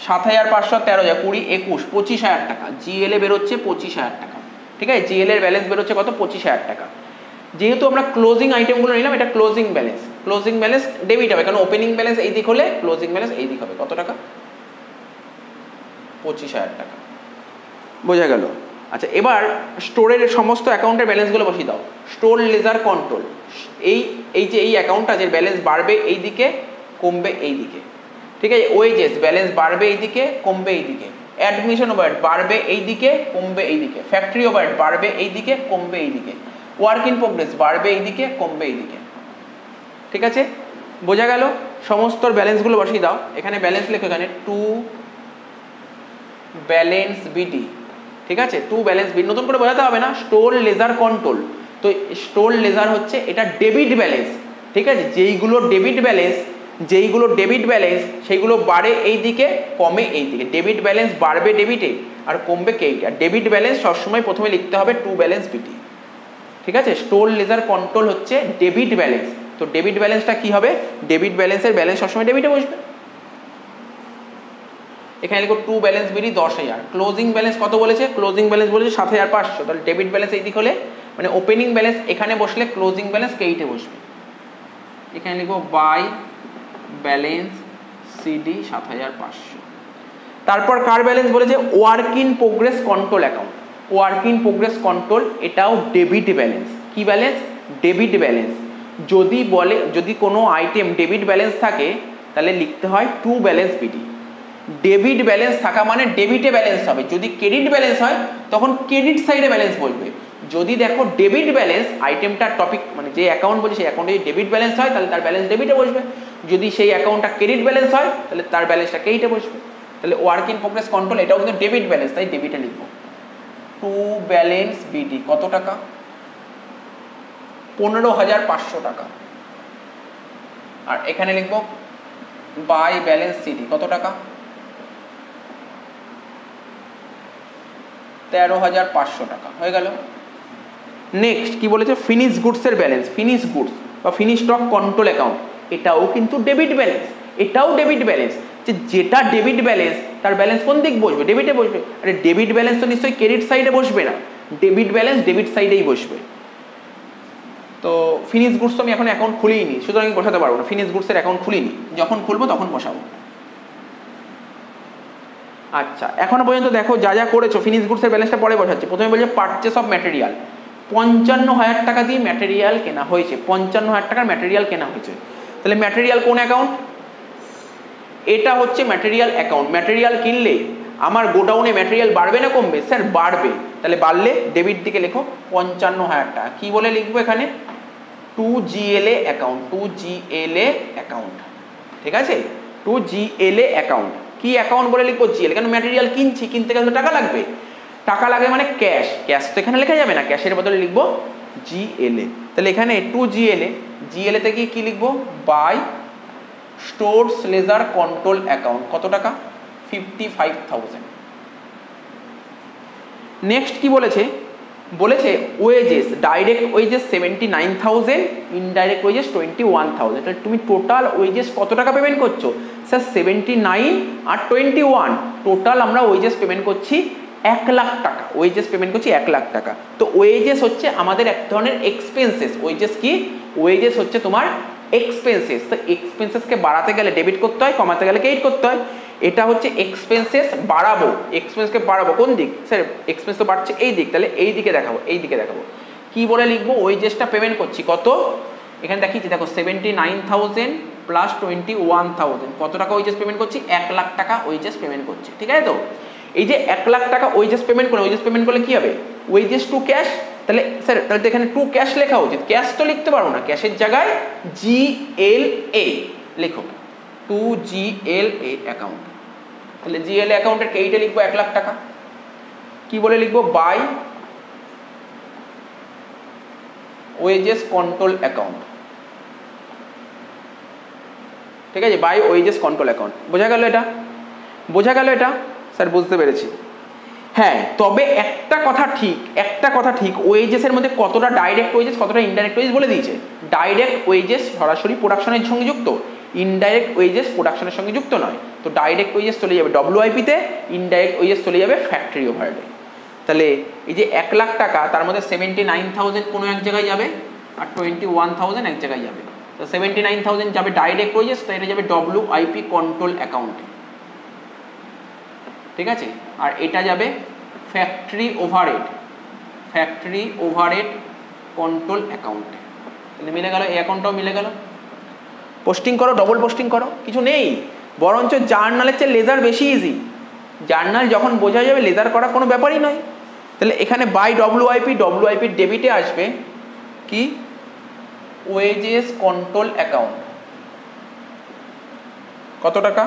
7,500, 13,000, 20, 21, 25,000 টাকা জিএলএ বেরোচ্ছে, 25,000 টাকা। ঠিক আছে, জিএল এর ব্যালেন্স বেরোচ্ছে কত, 25,000 টাকা। যেহেতু আমরা ক্লোজিং আইটেমগুলো নিলাম, এটা closing balance, closing balance debit হবে, কারণ ওপেনিং ব্যালেন্স এই দিক হলে ক্লোজিং ব্যালেন্স এই দিক হবে। কত টাকা, 25,000 টাকা। বোঝা গেল। আচ্ছা, এবার স্টোরের সমস্ত অ্যাকাউন্টের ব্যালেন্সগুলো বসিয়ে দাও। স্টোর লেজার কন্ট্রোল, এই যে এই অ্যাকাউন্টটা যে ব্যালেন্স বাড়বে এই দিকে, কমবে এই দিকে। ঠিক আছে, ওয়েজেস ব্যালেন্স বাড়বে এই দিকে, কমবে এই দিকে। অ্যাডমিশন ওভারহেড বাড়বে এই দিকে, কমবে এই দিকে। ফ্যাক্টরি ওভারহেড বাড়বে এই দিকে, কমবে এই দিকে। ওয়ার্ক ইন প্রোগ্রেস বাড়বে এই দিকে, কমবে এই দিকে। ঠিক আছে, বোঝা গেল। সমস্ত ব্যালেন্সগুলো বসিয়ে দাও। এখানে ব্যালেন্স লেখো, এখানে টু ব্যালেন্স বিডি। ঠিক আছে, টু ব্যালেন্স বিডি, নতুন করে বোঝাতে হবে না। স্টোর লেজার কন্ট্রোল, তো স্টোর লেজার হচ্ছে এটা ডেবিট ব্যালেন্স। ঠিক আছে, যেইগুলো ডেবিট ব্যালেন্স, সেইগুলো বাড়ে এই দিকে, কমে এই দিকে। ডেবিট ব্যালেন্স বাড়বে ডেবিটে আর কমবে ক্রেডিটে। আর ডেবিট ব্যালেন্স সবসময় প্রথমে লিখতে হবে টু ব্যালেন্স বিটি। ঠিক আছে, স্টোর লেজার কন্ট্রোল হচ্ছে ডেবিট ব্যালেন্স। তো ডেবিট ব্যালেন্সটা কি হবে, ডেবিট ব্যালেন্সের ব্যালেন্স সবসময় ডেবিটে বসবে। এখানে লিখো two balance BD 10,000। Closing balance কত বলেছে, ক্লোজিং ব্যালেন্স বলেছে 7,500। তাহলে ডেবিট ব্যালেন্স এই দিক হলে, মানে ওপেনিং ব্যালেন্স এখানে বসলে ক্লোজিং ব্যালেন্স ক্রেডিটে বসবে। এখানে লিখো বাই ব্যালেন্স সিডি 7,500। তারপর কার ব্যালেন্স বলেছে, work in progress control account. Work in progress control, এটাও ডেবিট ব্যালেন্স। কি ব্যালেন্স, ডেবিট ব্যালেন্স। যদি কোনো আইটেম ডেবিট ব্যালেন্স থাকে তাহলে লিখতে হয় two balance BD. Debit balance থাকা মানে ডেবিটে ব্যালেন্স হবে। যদি ক্রেডিট ব্যালেন্স হয় তখন ক্রেডিট সাইডে ব্যালেন্স বসবে। যদি দেখো ডেবিট ব্যালেন্স, আইটেমটার টপিক মানে যে অ্যাকাউন্ট বলি সেই অ্যাকাউন্টে যদি ডেবিট ব্যালেন্স হয় তাহলে তার ব্যালেন্স ডেবিটে বসবে। যদি সেই অ্যাকাউন্টটা ক্রেডিট ব্যালেন্স হয় তাহলে তার ব্যালেন্সটা ক্রেডিটে বসবে। তাহলে ওয়ার্ক ইন প্রোগ্রেস কন্ট্রোল এটাও কিন্তু ডেবিট ব্যালেন্স, তাই ডেবিটে লিখবো। টু ব্যালেন্স বিডি কত টাকা, 15,500 টাকা। আর এখানে লিখবো বাই ব্যালেন্স সিডি কত টাকা, 13,500 টাকা। হয়ে গেল। নেক্সট কি বলেছে, ফিনিশ গুডসের ব্যালেন্স। ফিনিশ গুডস বা ফিনিশ স্টক কন্ট্রোল অ্যাকাউন্ট, এটাও কিন্তু ডেবিট ব্যালেন্স। এটাও ডেবিট ব্যালেন্স। যেটা ডেবিট ব্যালেন্স তার ব্যালেন্স কোন দিক বসবে, ডেবিটে বসবে। আরে ডেবিট ব্যালেন্স তো নিশ্চয়ই ক্রেডিট সাইডে বসবে না, ডেবিট ব্যালেন্স ডেবিট সাইডেই বসবে। তো ফিনিশ গুডস তো আমি এখন অ্যাকাউন্ট খুলিনি, সুতরাং আমি বসাতে পারবো না। ফিনিশ গুডসের অ্যাকাউন্ট খুলিনি, যখন খুলবো তখন বসাবো। আচ্ছা এখনো পর্যন্ত দেখো যা যা করেছো, ফিনিশ গুডসের ব্যালেন্সটা পরে বসাচ্ছি। প্রথমে বলছে পারচেস অফ ম্যাটেরিয়াল, 55,000 টাকা দিয়ে ম্যাটেরিয়াল কেনা হয়েছে, 55,000 টাকার ম্যাটেরিয়াল কেনা হয়েছে। তাহলে ম্যাটেরিয়াল কোন অ্যাকাউন্ট? এটা হচ্ছে ম্যাটেরিয়াল অ্যাকাউন্ট। ম্যাটেরিয়াল কিনলে আমার গোডাউনে ম্যাটেরিয়াল বাড়বে না কমবে? স্যার বাড়বে। তাহলে বাড়লে ডেবিট দিকে লেখো 55,000 টাকা। কি বলে লিখবো এখানে? 2GLA account, 2GLA account. ঠিক আছে, 2GLA অ্যাকাউন্ট। কি অ্যাকাউন্ট বলে লিখবো? জিএলএ, কারণ ম্যাটেরিয়াল কিনছি, কিনতে গেলে টাকা লাগবে। টাকা লাগে মানে ক্যাশ, ক্যাশ তো এখানে লেখা যাবে না, ক্যাশের বদলে লিখবো জিএলএ। তাহলে এখানে 2GLA, জিএলএ তে কি লিখবো? By stores ledger control account. কত টাকা? 55,000। নেক্সট কি বলেছে? বলেছে wages, direct wages 79,000, indirect wages 21,000। তাহলে তুমি টোটাল ওয়েজেস কত টাকা পেমেন্ট করছো? স্যার 79 আর 21, টোটাল আমরা ওয়েজেস পেমেন্ট করছি 1 লাখ টাকা। ওয়েজেস পেমেন্ট করছি 1 লাখ টাকা। তো ওয়েজেস হচ্ছে আমাদের এক ধরনের এক্সপেন্সেস। ওয়েজেস কি? ওয়েজেস হচ্ছে তোমার এক্সপেন্সেস। তো এক্সপেন্সেসকে বাড়াতে গেলে ডেবিট করতে হয়, কমাতে গেলে ক্রেডিট করতে হয়। এটা হচ্ছে এক্সপেন্সেস বাড়াবো, এক্সপেন্সকে বাড়াবো। কোন দিক? স্যার এক্সপেন্স তো বাড়ছে এই দিক, তাহলে এই দিকে দেখাবো, এই দিকে দেখাবো। কি বলে লিখবো? ওয়েজেসটা পেমেন্ট করছি কত? এখানে দেখিয়েছি দেখো 79,000 প্লাস 21,000। কত টাকা ওয়েজেস পেমেন্ট করছি? 1 লাখ টাকা ওয়েজেস পেমেন্ট করছি। ঠিক আছে তো? এই যে 1 লাখ টাকা ওয়েজেস পেমেন্ট করে, ওয়েজেস পেমেন্ট করলে কি হবে? Wages to cash. তাহলে স্যার তাহলে তো এখানে টু ক্যাশ লেখা উচিত, ক্যাশ তো লিখতে পারবো না, ক্যাশের জায়গায় GLA লেখো, 2GLA অ্যাকাউন্ট। তাহলে GLA অ্যাকাউন্টের এইটা লিখবো 1 লাখ টাকা। কি বলে লিখবো? By wages control account. ঠিক আছে, বাই ওয়েজেস কন্ট্রোল অ্যাকাউন্ট। বোঝা গেল এটা? বোঝা গেল এটা? স্যার বুঝতে পেরেছি। হ্যাঁ, তবে একটা কথা ঠিক, একটা কথা ঠিক, ওয়েজেসের মধ্যে কতটা ডাইরেক্ট ওয়েজেস কতটা ইনডাইরেক্ট ওয়েজেস বলে দিয়েছে। ডাইরেক্ট ওয়েজেস সরাসরি প্রোডাকশনের সঙ্গে যুক্ত, ইনডাইরেক্ট ওয়েজেস প্রোডাকশনের সঙ্গে যুক্ত নয়। তো ডাইরেক্ট ওয়েজেস চলে যাবে WIP তে, ইনডাইরেক্ট ওয়েজেস চলে যাবে ফ্যাক্টরি ওভারহেডে। তাহলে এই যে 1 লাখ টাকা, তার মধ্যে 79,000 কোনো এক জায়গায় যাবে আর 21,000 এক জায়গায় যাবে। তো 79,000 যাবে ডাইরেক্ট ওয়েজেস, তো এটা যাবে WIP কন্ট্রোল অ্যাকাউন্টে। ঠিক আছে, আর এটা যাবে factory overhead, factory overhead control অ্যাকাউন্টে। তাহলে মিলে গেল, এই অ্যাকাউন্টটাও মিলে গেল। পোস্টিং করো, ডবল পোস্টিং করো, কিছু নেই। বরঞ্চ জার্নালের চেয়ে লেজার বেশি ইজি। জার্নাল যখন বোঝা যাবে, লেজার করা কোনো ব্যাপারই নয়। তাহলে এখানে বাই WIP ডেবিটে আসবে কি? Wages control account. কত টাকা?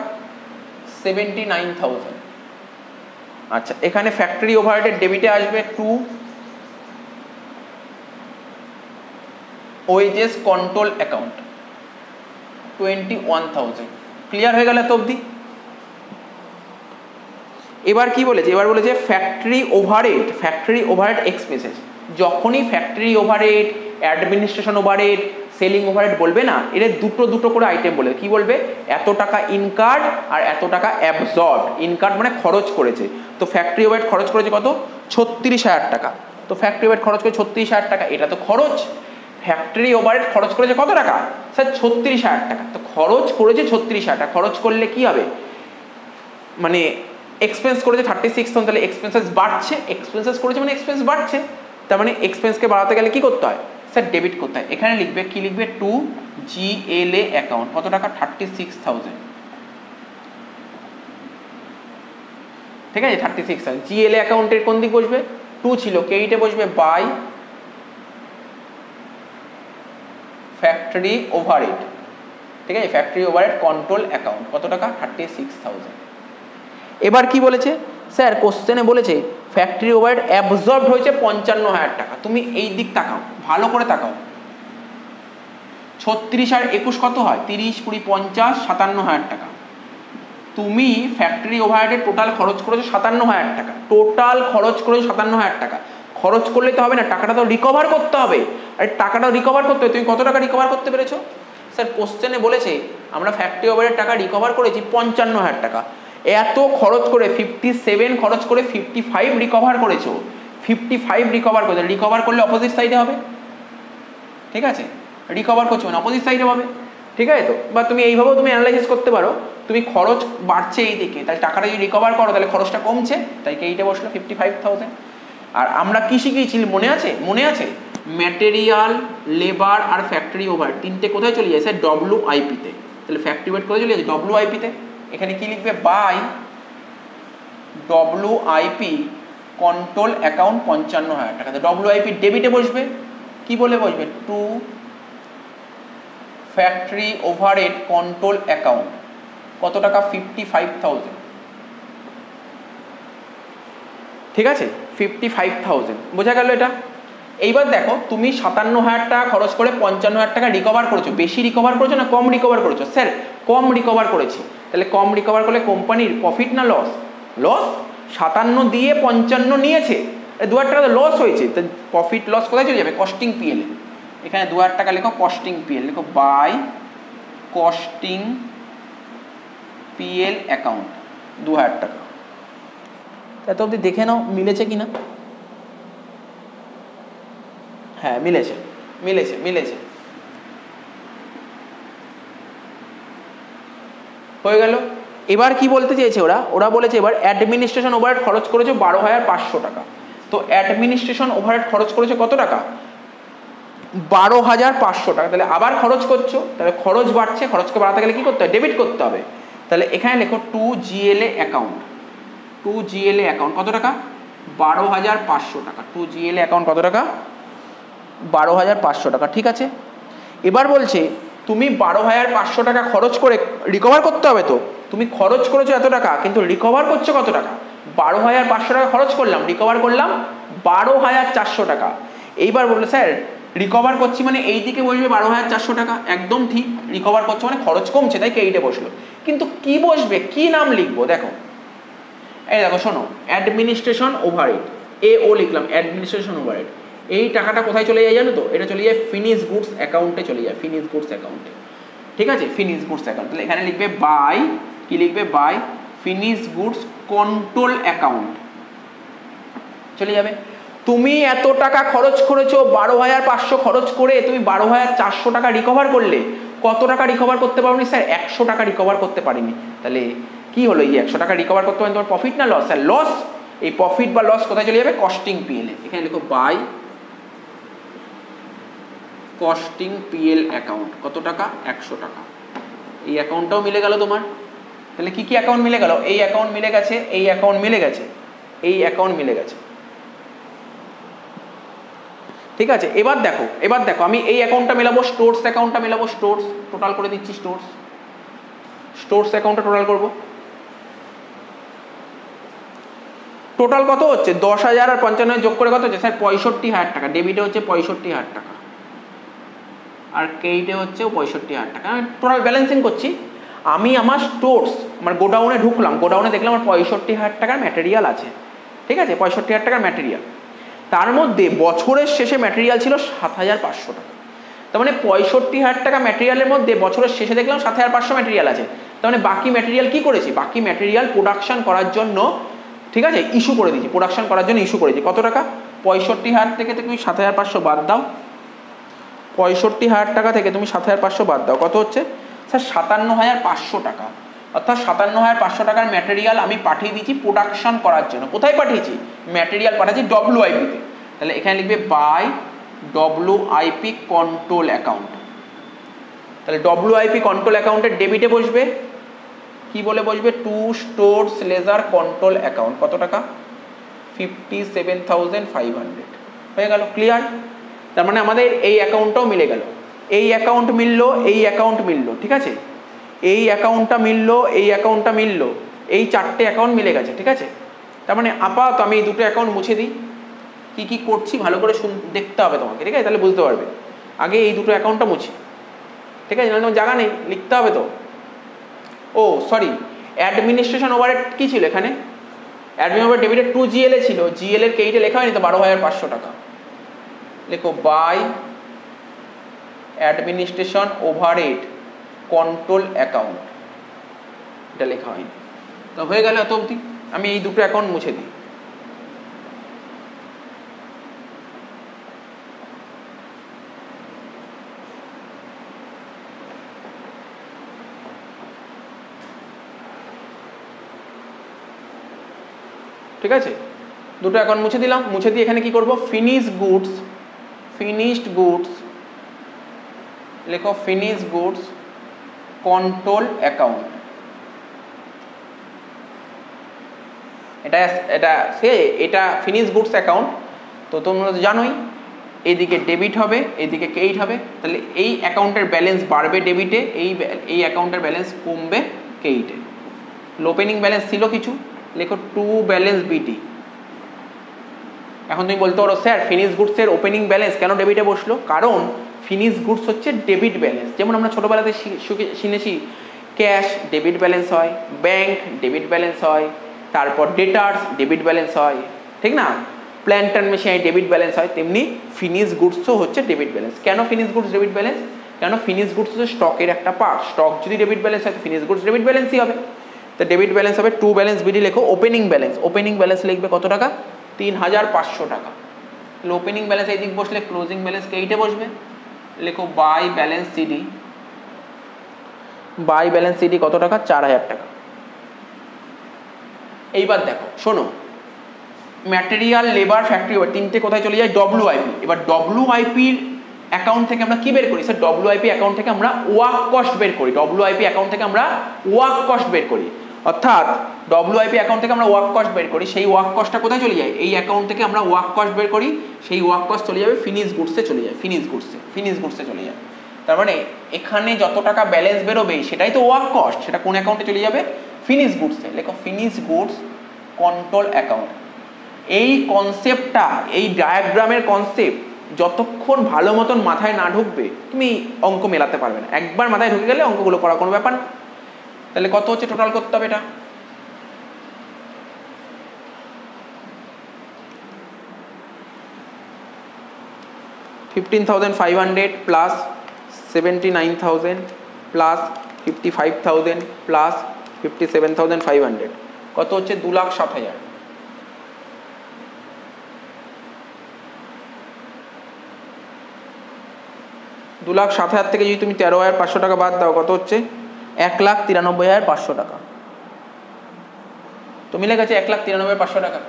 79,000। আচ্ছা, এখানে ফ্যাক্টরি ওভারহেডের ডেবিটে আসবে 2 ওয়েজেস কন্ট্রোল অ্যাকাউন্ট 21,000। ক্লিয়ার হয়ে গেল এত অবধি? এবার কি বলেছে? এবার বলেছে factory overhead, factory overhead expenses. যখনই factory overhead, administration overhead, selling overhead বলবে না, এর দুটো দুটো করে আইটেম বলে। কি বলবে? এত টাকা ইনকার্ড আর এত টাকা অ্যাবজর্ব। ইনকার্ড মানে খরচ করেছে। তো ফ্যাক্টরি ওভারহেড খরচ করেছে কত? 36,000 টাকা। তো ফ্যাক্টরি ওভারহেড খরচ করে 36,000 টাকা, এটা তো খরচ। ফ্যাক্টরি ওভারহেড খরচ করেছে কত টাকা? স্যার 36,000 টাকা। তো খরচ করেছে 36,000 টাকা। খরচ করলে কি হবে? মানে এক্সপেন্স করেছে 36,000, তাহলে এক্সপেন্সেস বাড়ছে। এক্সপেন্সেস করেছে মানে এক্সপেন্স বাড়ছে। তার মানে এক্সপেন্সকে বাড়াতে গেলে কি করতে হয়? স্যার ডেবিট করতে হয়। এখানে লিখবে কি? লিখবে 2GLA অ্যাকাউন্ট। কত টাকা? 36,000। ঠিক আছে, 36,000। GLA অ্যাকাউন্টের কোন দিক বসবে? 2 ছিল, ক্রেডিটে বসবে বাই ফ্যাক্টরি ওভারহেড। ঠিক আছে, ফ্যাক্টরি ওভারহেড কন্ট্রোল অ্যাকাউন্ট। কত টাকা? 36,000। এবার কি বলেছে? স্যার কোশ্চেনে বলেছে ফ্যাক্টরি ওভারহেড অ্যাবজর্ব হয়েছে 55,000 টাকা। তুমি এই দিক তাকাও, ভালো করে তাকাও। 36 আর 21 কত হয়? 30, 20, 50, 57,000 টাকা। তুমি ফ্যাক্টরি ওভারহেডের টোটাল খরচ করেছো 57,000 টাকা। টোটাল খরচ করেছো 57,000 টাকা। খরচ করলে তো হবে না, টাকাটা তো রিকভার করতে হবে। আর টাকাটা রিকভার করতে হবে, তুমি কত টাকা রিকভার করতে পেরেছো? স্যার কোশ্চেনে বলেছে আমরা ফ্যাক্টরি ওভারহেড টাকা রিকভার করেছি 55,000 টাকা। এত খরচ করে 57 খরচ করে 55 রিকভার করেছো। 55 রিকভার করেছো, রিকভার করলে অপোজিট সাইডে হবে। ঠিক আছে, রিকভার করছো মানে অপোজিট সাইডে হবে। ঠিক আছে তো? বা তুমি এইভাবেও তুমি অ্যানালাইসিস করতে পারো। তুমি খরচ বাড়ছে এই দিকে, তাহলে টাকাটা যদি রিকভার করো তাহলে খরচটা কমছে, তাই এইটা বসলো 55,000। আর আমরা কি শিখিয়েছি মনে আছে? মনে আছে ম্যাটেরিয়াল, লেবার আর ফ্যাক্টরি ওভার তিনটে কোথায় চলে যায় স্যার? WIP-তে। তাহলে ফ্যাক্টরি ওভার কোথায় চলে যাচ্ছে? WIP-তে। এখানে কি লিখবে? বাই WIP কন্ট্রোল অ্যাকাউন্ট 55,000 টাকা। WIP ডেবিটে বসবে, কি বলে বসবে? To factory overhead control account কত টাকা? 55,000। ঠিক আছে, 55,000 বোঝা গেল এটা। এইবার দেখো তুমি 57,000 টাকা খরচ করে 55,000 টাকা রিকভার করেছো। বেশি রিকভার করেছো না কম রিকভার করেছো? স্যার কম রিকভার করেছি। তাহলে কম রিকভার করলে কোম্পানির প্রফিট না লস? লস। 57 দিয়ে 55 নিয়েছে, 2,000 টাকা তো লস হয়েছে। তো প্রফিট লস কোথায় চলে যাবে? Costing PL. এখানে 2,000 টাকা লেখো কস্টিং পিএল, লেখো বাই কস্টিং পিএল অ্যাকাউন্ট 2,000 টাকা। এত অবধি দেখে নাও মিলেছে কিনা। হ্যাঁ মিলেছে মিলেছে মিলেছে, হয়ে গেল। এবার কি বলতে চেয়েছে ওরা বলেছে এবার অ্যাডমিনিস্ট্রেশন ওভারহেড খরচ করেছে 12,500 টাকা। তো অ্যাডমিনিস্ট্রেশন ওভারহেড খরচ করেছে কত টাকা? 12,500 টাকা। তাহলে আবার খরচ করছো, তাহলে খরচ বাড়ছে, খরচকে বাড়াতে গেলে কি করতে হবে? ডেবিট করতে হবে। তাহলে এখানে লেখো 2GLA অ্যাকাউন্ট। 2GLA অ্যাকাউন্ট কত টাকা? 12,500 টাকা। 2GLA অ্যাকাউন্ট কত টাকা? 12,500 টাকা। ঠিক আছে, এবার বলছে তুমি 12,500 টাকা খরচ করে রিকভার করতে হবে। তো তুমি খরচ করেছো এত টাকা, কিন্তু রিকভার করছো কত টাকা? 12,500 টাকা খরচ করলাম, রিকভার করলাম 12,400 টাকা। এইবার বললো স্যার রিকভার করছি মানে এই দিকে বসবে 12,400 টাকা। একদম ঠিক, রিকভার করছো মানে খরচ কমছে, তাই এইটা বসলো। কিন্তু কি বসবে, কি নাম লিখবো? দেখো এই দেখো শোনো, অ্যাডমিনিস্ট্রেশন ওভারহেড, AO লিখলাম, অ্যাডমিনিস্ট্রেশন ওভারহেড। এই টাকাটা কোথায় চলে যায় জানো তো? এটা চলে যায় ফিনিশ গুডস অ্যাকাউন্টে চলে যায়, ফিনিশ গুডস অ্যাকাউন্টে। ঠিক আছে, ফিনিশ গুডস অ্যাকাউন্ট। তাহলে এখানে লিখবে বাই, কি লিখবে? By finish goods control account চলে যাবে। তুমি এত টাকা খরচ করেছো, 12,500 খরচ করে তুমি 12,400 টাকা রিকভার করলে। কত টাকা রিকভার করতে পারোনি স্যার? 100 টাকা রিকভার করতে পারিনি। তাহলে কি হলো? এই 100 টাকা রিকভার করতে পারেন, তোমার প্রফিট না লস? Sir loss. এই প্রফিট বা লস কোথায় চলে যাবে? Costing PL. এখানে লিখো বাই কস্টিং পিএল অ্যাকাউন্ট কত টাকা? 100 টাকা। এই অ্যাকাউন্টটাও মিলে গেল তোমার। তাহলে কি কি অ্যাকাউন্ট মিলে গেল? এই অ্যাকাউন্ট মিলে গেছে, এই অ্যাকাউন্ট মিলে গেছে, এই অ্যাকাউন্ট মিলে গেছে। ঠিক আছে, এবার দেখো আমি এই অ্যাকাউন্টটা মেলাবো, স্টোরস অ্যাকাউন্টটা মেলাবো। স্টোরস টোটাল করে দিচ্ছি, স্টোরস অ্যাকাউন্টটা টোটাল করব। টোটাল কত হচ্ছে? 10,000 আর 55 যোগ করে কত হচ্ছে স্যার? 65,000 টাকা। ডেবিটে হচ্ছে 65,000 টাকা আর ক্রেডিটে হচ্ছে 65,000 টাকা। আমি টোটাল ব্যালেন্সিং করছি। আমি আমার স্টোরস, আমার গোডাউনে ঢুকলাম, গোডাউনে দেখলাম আমার 65,000 টাকার ম্যাটেরিয়াল আছে। ঠিক আছে, 65,000 টাকার ম্যাটেরিয়াল। তার মধ্যে বছরের শেষে ম্যাটেরিয়াল ছিল 7,500 টাকা। তার মানে 65,000 টাকা ম্যাটেরিয়ালের মধ্যে বছরের শেষে দেখলাম 7,500 ম্যাটেরিয়াল আছে। তার মানে বাকি ম্যাটেরিয়াল কি করেছি? বাকি ম্যাটেরিয়াল প্রোডাকশন করার জন্য, ঠিক আছে, ইস্যু করে দিয়েছি। প্রোডাকশন করার জন্য ইস্যু করেছি। কত টাকা? 65,000 থেকে তুমি 7,500 বাদ দাও। 65,000 টাকা থেকে তুমি 7,500 বাদ দাও, কত হচ্ছে স্যার? 57,500 টাকা। অর্থাৎ 57,500 টাকার ম্যাটেরিয়াল আমি পাঠিয়ে দিয়েছি প্রোডাকশন করার জন্য। কোথায় পাঠিয়েছি? ম্যাটেরিয়াল পাঠিয়েছি WIP-তে। তাহলে এখানে লিখবে বাই WIP কন্ট্রোল অ্যাকাউন্ট। তাহলে WIP কন্ট্রোল অ্যাকাউন্টের ডেবিটে বসবে, কি বলে বসবে? To stores ledger control account কত টাকা? 57,500। হয়ে গেল, ক্লিয়ার? তার মানে আমাদের এই অ্যাকাউন্টটাও মিলে গেল, এই অ্যাকাউন্ট মিললো, এই অ্যাকাউন্ট মিললো। ঠিক আছে, এই অ্যাকাউন্টটা মিললো, এই অ্যাকাউন্টটা মিললো, এই 4টে অ্যাকাউন্ট মিলে গেছে। ঠিক আছে, তার মানে আপাতত আমি এই দুটো অ্যাকাউন্ট মুছে দিই। কি কি করছি ভালো করে দেখতে হবে তোমাকে, ঠিক আছে? তাহলে বুঝতে পারবে। আগে এই দুটো অ্যাকাউন্টটা মুছি, ঠিক আছে? নাহলে জায়গা নেই, লিখতে হবে তো। ও সরি, অ্যাডমিনিস্ট্রেশন ওভারহেড কি ছিল এখানে? অ্যাডমিন ওভার ডেবিটে 2GLA ছিল, GL এর কেইটে লেখা হয়নি তো? 12,500 টাকা। লেখো by administration overhead control account, এটা লেখা হয়নি তো। হয়ে গেল এত অবধি। আমি এই দুটো অ্যাকাউন্ট মুছে দিই। ঠিক আছে, দুটো অ্যাকাউন্ট মুছে দিলাম। মুছে দিয়ে এখানে কি করব, ফিনিশড গুডস লেখো, ফিনিশড গুডস কন্ট্রোল অ্যাকাউন্ট। এটা ফিনিশড গুডস অ্যাকাউন্ট। তো তোমরা তো জানোই এইদিকে ডেবিট হবে, এইদিকে ক্রেডিট হবে, তাহলে এই অ্যাকাউন্টের ব্যালেন্স বাড়বে ডেবিটে, এই অ্যাকাউন্টের ব্যালেন্স কমবে ক্রেডিটে। ওপেনিং ব্যালেন্স ছিল কিছু, লেখো টু ব্যালেন্স বিটি। এখন তুমি বলতে পারো স্যার ফিনিশড গুডসের ওপেনিং ব্যালেন্স কেন ডেবিটে বসলো? কারণ ফিনিশড গুডস হচ্ছে ডেবিট ব্যালেন্স। যেমন আমরা ছোটোবেলাতে শুনেছি ক্যাশ ডেবিট ব্যালেন্স হয়, ব্যাংক ডেবিট ব্যালেন্স হয়, তারপর ডেটার্স ডেবিট ব্যালেন্স হয়, ঠিক না, plant and machinery debit balance হয়, তেমনি ফিনিশড গুডসও হচ্ছে ডেবিট ব্যালেন্স। কেন ফিনিশড গুডস ডেবিট ব্যালেন্স? কেন ফিনিশড গুডস হচ্ছে স্টকের একটা পার্ট। স্টক যদি ডেবিট ব্যালেন্স হয় তো ফিনিশড গুডস ডেবিট ব্যালেন্সই হবে। তো ডেবিট ব্যালেন্স হবে টু ব্যালেন্স বিডি। লেখো ওপেনিং ব্যালেন্স লিখবে কত টাকা? 3500 টাকা। তাহলে ওপেনিং ব্যালেন্স এই দিক বসলে ক্লোজিং ব্যালেন্স ক্রেডিটে বসবে। লেখো বাই ব্যালেন্স সিডি কত টাকা? 4000 টাকা। এইবার দেখো শোনো, ম্যাটেরিয়াল, লেবার, ফ্যাক্টরি ওভার তিনটে কোথায় চলে যায়? ডব্লিউআইপি। এবার ডব্লিউআইপির অ্যাকাউন্ট থেকে আমরা কি বের করি? স্যার ডব্লিউআইপি অ্যাকাউন্ট থেকে আমরা ওয়ার্ক কস্ট বের করি। অর্থাৎ ডব্লিউআইপি অ্যাকাউন্ট থেকে আমরা ওয়ার্ক কস্ট বের করি। সেই ওয়ার্ক কস্টটা কোথায় চলে যায়? এই অ্যাকাউন্ট থেকে আমরা ওয়ার্ক কস্ট বের করি, সেই ওয়ার্ক কস্ট চলে যাবে ফিনিশড গুডসে চলে যায়। তার মানে এখানে যত টাকা ব্যালেন্স বেরোবে সেটাই তো ওয়ার্ক কস্ট, সেটা কোন অ্যাকাউন্টে চলে যাবে? ফিনিশড গুডসে। লেখো ফিনিশড গুডস কন্ট্রোল অ্যাকাউন্ট। এই কনসেপ্টটা, এই ডায়াগ্রামের কনসেপ্ট যতক্ষণ ভালো মতন মাথায় না ঢুকবে তুমি অঙ্ক মেলাতে পারবে না। একবার মাথায় ঢুকে গেলে অঙ্কগুলো করা কোনো ব্যাপার না। তাহলে কত হচ্ছে টোটাল করতে হবে? এটা 15,500 প্লাস 79,000 প্লাস 55,000 প্লাস 57,500 কত হচ্ছে? 2,07,000। 2,07,000 থেকে যদি তুমি 13,500 টাকা বাদ দাও কত হচ্ছে? 1,93,500 টাকা। তো মিলে গেছে 1,93,500 টাকা।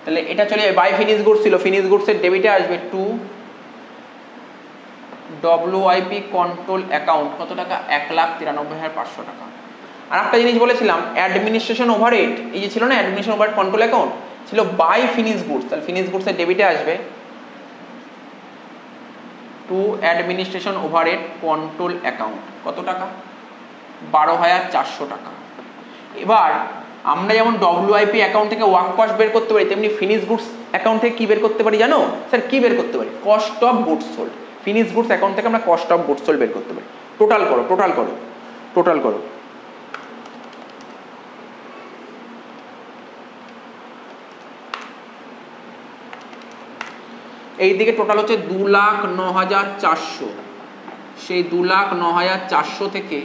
তাহলে এটা চলে যাবে বাই ফিনিশ গুডস ছিল, ফিনিশ গুডসের ডেবিটে আসবে টু ডব্লিউআইপি কন্ট্রোল অ্যাকাউন্ট কত টাকা? 1,93,500 টাকা। আর একটা জিনিস বলেছিলাম অ্যাডমিনিস্ট্রেশন ওভারহেড, এই যে ছিল না অ্যাডমিনিস্ট্রেশন ওভারহেড কন্ট্রোল অ্যাকাউন্ট, ছিল বাই ফিনিশ গুডস। তাহলে ফিনিশ গুডসের ডেবিটে আসবে to administration overhead control account কত টাকা? 12,400 টাকা। এবার আমরা যেমন ডব্লিউআইপি অ্যাকাউন্ট থেকে ওয়ার্ক কস্ট বের করতে পারি, তেমনি ফিনিশ গুডস অ্যাকাউন্ট থেকে কি বের করতে পারি জানো? স্যার কি বের করতে পারি? Cost of goods sold. Finish goods account থেকে আমরা কস্ট অফ গুডস সোল্ড বের করতে পারি। টোটাল করো। এই দিকে টোটাল হচ্ছে 2,09,400। সেই 2,09,400 থেকে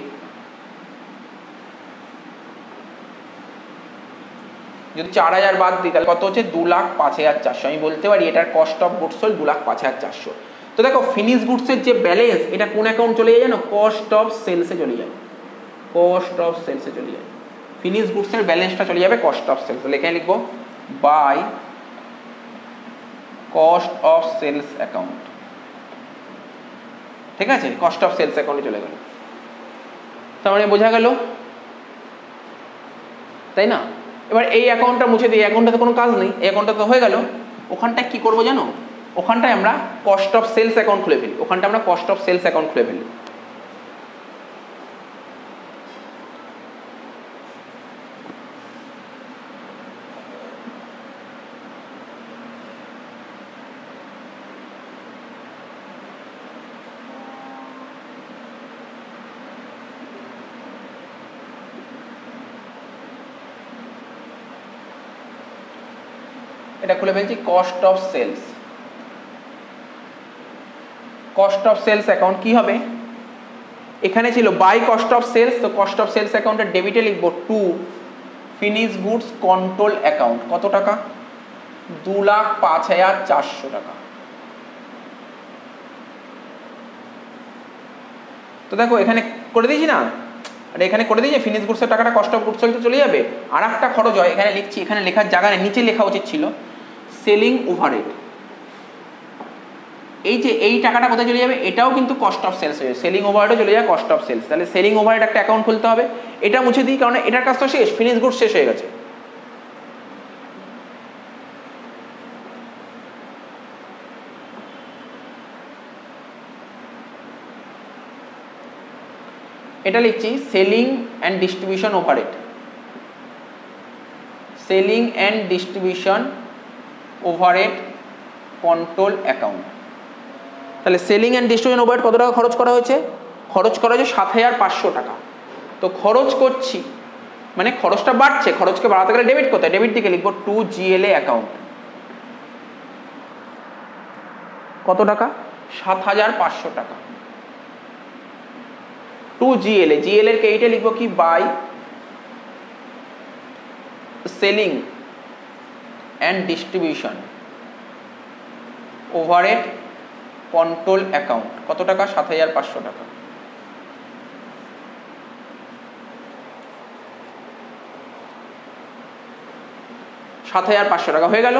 যদি 4,000 বাদ দিই তাহলে কত হচ্ছে? 2,05,400। আমি বলতে পারি এটার কস্ট অফ গুডস সোল্ড 2,05,400। তো দেখো ফিনিশ গুডসের যে ব্যালেন্স এটা কোন অ্যাকাউন্ট চলে যায় জানো? কস্ট অফ সেলসে চলে যায়। ফিনিশ গুডসের ব্যালেন্সটা চলে যাবে কস্ট অফ সেলস। তাহলে এখানে লিখবো by cost of sales account. ঠিক আছে, কস্ট অফ সেলস অ্যাকাউন্টে চলে গেল। তার মানে বোঝা গেল, তাই না? এবার এই অ্যাকাউন্টটা মুছে দিই, অ্যাকাউন্টটাতে কোনো কাজ নেই, এই অ্যাকাউন্টটা তো হয়ে গেল। ওখানটায় কি করবো জানো? ওখানটায় আমরা কস্ট অফ সেলস অ্যাকাউন্ট খুলে ফেলি। এটা খুলে ফেলছি কস্ট অফ সেলস অ্যাকাউন্ট। কি হবে? এখানে ছিল বাই কস্ট অফ সেলস, তো কস্ট অফ সেলস অ্যাকাউন্টের ডেবিটে লিখবো two finish goods control account কত টাকা? 2,05,400 টাকা। তো দেখো এখানে করে দিয়েছি না, আর এখানে করে দিই যে ফিনিশ গুডসের টাকাটা কস্ট অফ গুডস সোল্ড চলে যাবে। আর একটা খরচ হয়, এখানে লিখছি, এখানে লেখার জায়গায় নিচে লেখা উচিত ছিল সেলিং ওভারহেড। এই যে এই টাকাটা কোথায় চলে যাবে, এটাও কিন্তু কস্ট অফ সেলস হয়ে যাবে, সেলিং ওভারহেডও চলে যায় কস্ট অফ সেলস। তাহলে সেলিং ওভারহেড একটা অ্যাকাউন্ট খুলতে হবে, এটা মুছে দিই কারণ এটার কাজটা শেষ, ফিনিশ গুডস শেষ হয়ে গেছে। এটা লিখছি selling and distribution overhead, selling and distribution overhead control account. তাহলে সেলিং অ্যান্ড ডিস্ট্রিবিউশন ওভারহেড কত টাকা খরচ করা হয়েছে, খরচ করা হয়েছে 7,500 টাকা। তো খরচ করছি মানে খরচটা বাড়ছে, খরচকে বাড়াতে গেলে ডেবিট করতে হয়, ডেবিট দিকে লিখবো টু জিএলএ অ্যাকাউন্ট। কত টাকা, 7,500 টাকা। টু জিএলএ, জিএলএর কে এইটা লিখবো কি, by selling and distribution overhead control account. কত টাকা, 7,500 টাকা। টাকা হয়ে গেল।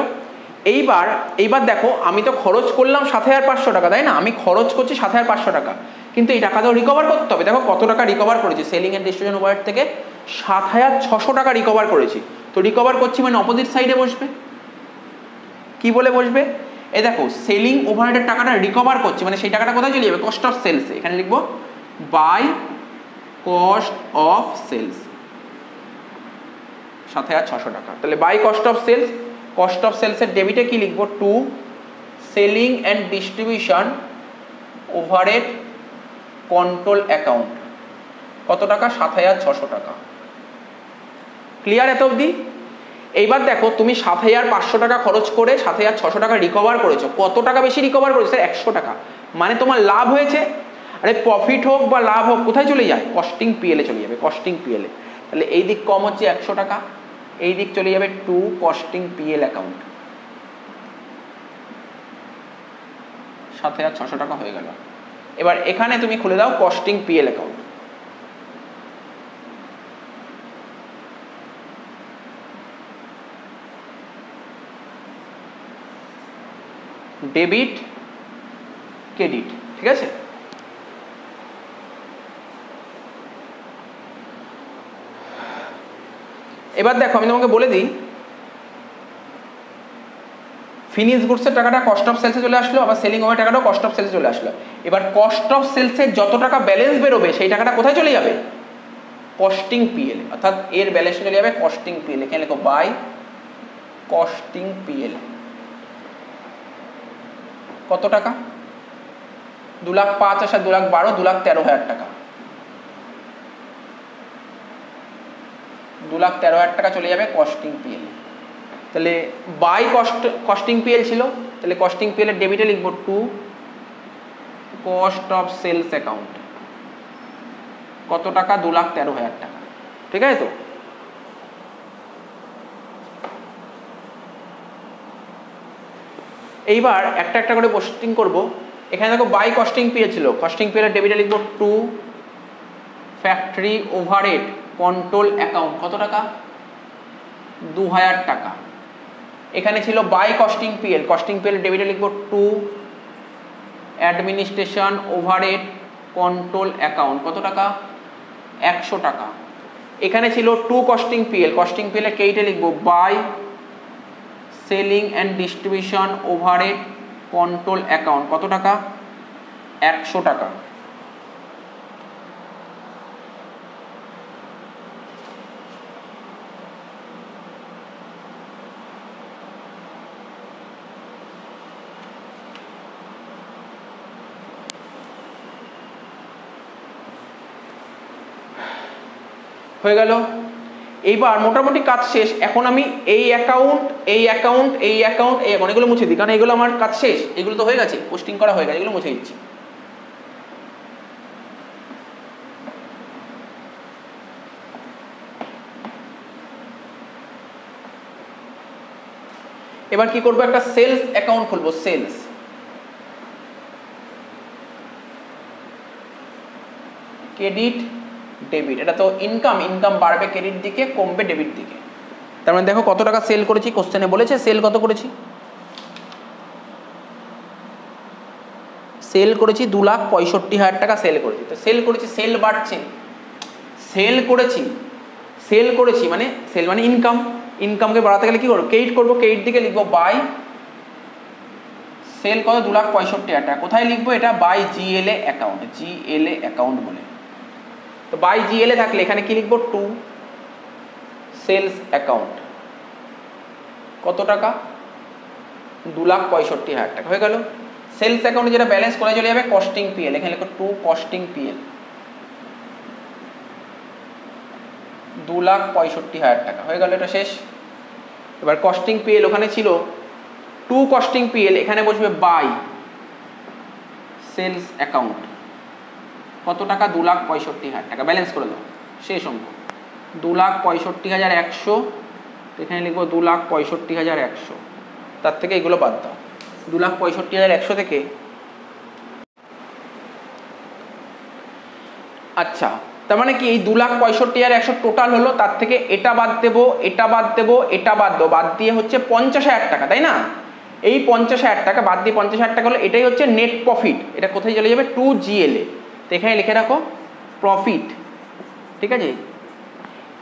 এইবার দেখো আমি তো খরচ করলাম 7,500 টাকা, তাই না, আমি খরচ করছি 7,500 টাকা, কিন্তু এই টাকা তো রিকভার করতে হবে। দেখো কত টাকা রিকভার করেছি, সেলিং এন্ড ডিস্ট্রিবিউশন ওভারহেড থেকে 7,600 টাকা রিকভার করেছি। তো রিকভার করছি মানে অপোজিট সাইডে বসবে, কি বলে বসবে, এই দেখো সেলিং ওভারহেডের টাকাটা রিকভার করছি মানে সেই টাকাটা কোথায় চলে যাবে, কস্ট অফ সেলসে। এখানে লিখবো বাই কস্ট অফ সেলস 7,600 টাকা। তাহলে by cost of sales, cost of সেলসের ডেবিটে কি লিখবো, to selling and distribution overhead control account. কত টাকা, 7,600 টাকা। ক্লিয়ার এত অবধি? এইবার দেখো তুমি 7,500 টাকা খরচ করে 7,600 টাকা রিকভার করেছো, কত টাকা বেশি রিকভার করেছো, স্যার 100 টাকা। মানে তোমার লাভ হয়েছে। আরে প্রফিট হোক বা লাভ হোক কোথায় চলে যায়, কস্টিং পিএলে চলে যাবে, কস্টিং পিএলে। তাহলে এই দিক কম হচ্ছে 100 টাকা, এই দিক চলে যাবে টু কস্টিং পিএল অ্যাকাউন্ট। 7,600 টাকা হয়ে গেল। এবার এখানে তুমি খুলে দাও costing PL account. Debit credit, ঠিক আছে। এবার দেখো আমি তোমাকে বলে দিই, ফিনিশ গুডসের টাকাটা কস্ট অফ সেলসে চলে আসলো, আবার সেলিং ওভার টাকাটাও কস্ট অফ সেলসে চলে আসলো। এবার কস্ট অফ সেলসের যত টাকা ব্যালেন্স বেরোবে সেই টাকাটা কোথায় চলে যাবে, কস্টিং পিএল, অর্থাৎ এর ব্যালেন্স চলে যাবে কস্টিং পিএল। এখানে লেখো বাই কস্টিং পিএল। কত টাকা, 2,05,000 আর 2,12,000, 2,13,000 টাকা। 2,13,000 টাকা চলে যাবে কস্টিং পিএল। তাহলে বাই কস্টিং পিএল ছিল, তাহলে কস্টিং পিএল এর ডেবিটে লিখবো to cost of sales account. কত টাকা, 2,13,000 টাকা, ঠিক আছে তো। এইবার একটা একটা করে পোস্টিং করব। এখানে দেখো বাই কস্টিং পিএল ছিল, কস্টিং পিএল এর ডেবিটে লিখবো to factory overhead control account. কত টাকা, 2,000 টাকা। এখানে ছিল by costing PL, costing PL এর ডেবিটে লিখবো to administration overhead control account. কত টাকা, 100 টাকা। এখানে ছিল to costing PL, costing PL এর কেইটে লিখবো by selling and distribution overhead control account. কত টাকা, 100 টাকা। হয়ে গেল। এইবার মোটামুটি কাজ শেষ। এখন আমি এই অ্যাকাউন্ট, এই অ্যাকাউন্ট, এই অ্যাকাউন্ট, এই অ্যাকাউন্ট এগুলো মুছে দিই, কারণ এগুলো আমার কাজ শেষ, এগুলো তো হয়ে গেছে, পোস্টিং করা হয়ে গেছে, এগুলো মুছে দিচ্ছি। এবার কি করবো, একটা সেলস অ্যাকাউন্ট খুলবো, সেলস। Credit debit. এটা তো ইনকাম, ইনকাম বাড়বে ক্রেডিট দিকে, কমবে ডেবিট দিকে। তার মানে দেখো কত টাকা সেল করেছি, কোশ্চেনে বলেছে সেল কত করেছি, সেল করেছি 2,65,000 টাকা সেল করেছি। তো সেল করেছি, সেল বাড়ছে, সেল করেছি মানে সেল মানে ইনকাম, ইনকামকে বাড়াতে গেলে কি করবো, ক্রেডিট করবো, ক্রেডিট দিকে লিখবো বাই সেল কত 2,65,000 টাকা। কোথায় লিখবো এটা, by GLA account, GLA account বলে। তো বাই জিএলএ থাকলে এখানে কি লিখবো, টু সেলস অ্যাকাউন্ট কত টাকা, 2,65,000 টাকা হয়ে গেল। সেলস অ্যাকাউন্টে যেটা ব্যালেন্স করে চলে যাবে কস্টিং পিএল, এখানে লিখো টু কস্টিং পিএল, 2,65,000 টাকা হয়ে গেল, এটা শেষ। এবার কস্টিং পিএল ওখানে ছিল টু কস্টিং পিএল, এখানে বসবে বাই সেলস অ্যাকাউন্ট কত টাকা, 2,65,000 টাকা, ব্যালেন্স করে দাও, শেষ অঙ্ক। 2,65,100, এখানে লিখবো 2,65,100, তার থেকে এগুলো বাদ দাও। 2,65,100 থেকে আচ্ছা, তার মানে কি এই 2,65,100 টোটাল হলো, তার থেকে এটা বাদ দেবো, এটা বাদ দেবো, এটা বাদ দেবো, বাদ দিয়ে হচ্ছে 50,000 টাকা, তাই না? এই 50,000 টাকা বাদ দিয়ে 50,000 টাকা হলো, এটাই হচ্ছে নেট প্রফিট। এটা কোথায় চলে যাবে, টু জিএলএ। তো এখানে লিখে রাখো প্রফিট, ঠিক আছে,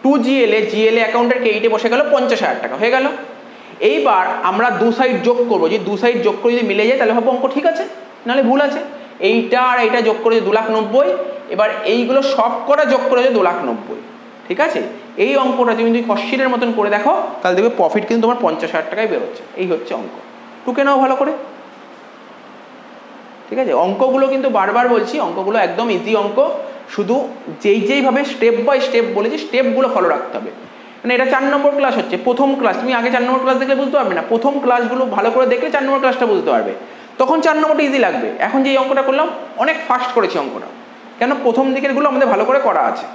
টু জিএলএ, জিএলএ অ্যাকাউন্টের ক্রেডিটে বসে গেল 50,000 টাকা হয়ে গেল। এইবার আমরা দু সাইড যোগ করবো, যদি দু সাইড যোগ করে যদি মিলে যায় তাহলে হবে অঙ্ক ঠিক আছে, নাহলে ভুল আছে। এইটা আর এইটা যোগ করে 2,90,000, এবার এইগুলো সব করা যোগ করে 2,90,000, ঠিক আছে। এই অঙ্কটা তুমি যদি কষ্টিনের মতন করে দেখো তাহলে দেখবে প্রফিট কিন্তু তোমার 50,000 টাকায় বেরোচ্ছে। এই হচ্ছে অঙ্ক, টুকে নাও ভালো করে, ঠিক আছে। অঙ্কগুলো কিন্তু বারবার বলছি, অঙ্কগুলো একদম ইজি অঙ্ক, শুধু যেইভাবে স্টেপ বাই স্টেপ বলেছি স্টেপগুলো ফলো রাখতে হবে। মানে এটা 4 নম্বর ক্লাস হচ্ছে, প্রথম ক্লাস, তুমি আগে 4 নম্বর ক্লাস দেখলে বুঝতে পারবে না, প্রথম ক্লাসগুলো ভালো করে দেখলে 4 নম্বর ক্লাসটা বুঝতে পারবে, তখন 4 নম্বরটা ইজি লাগবে। এখন যে অঙ্কটা করলাম অনেক ফাস্ট করেছি অঙ্কটা, কেন প্রথম দিকেরগুলো আমাদের ভালো করে করা আছে।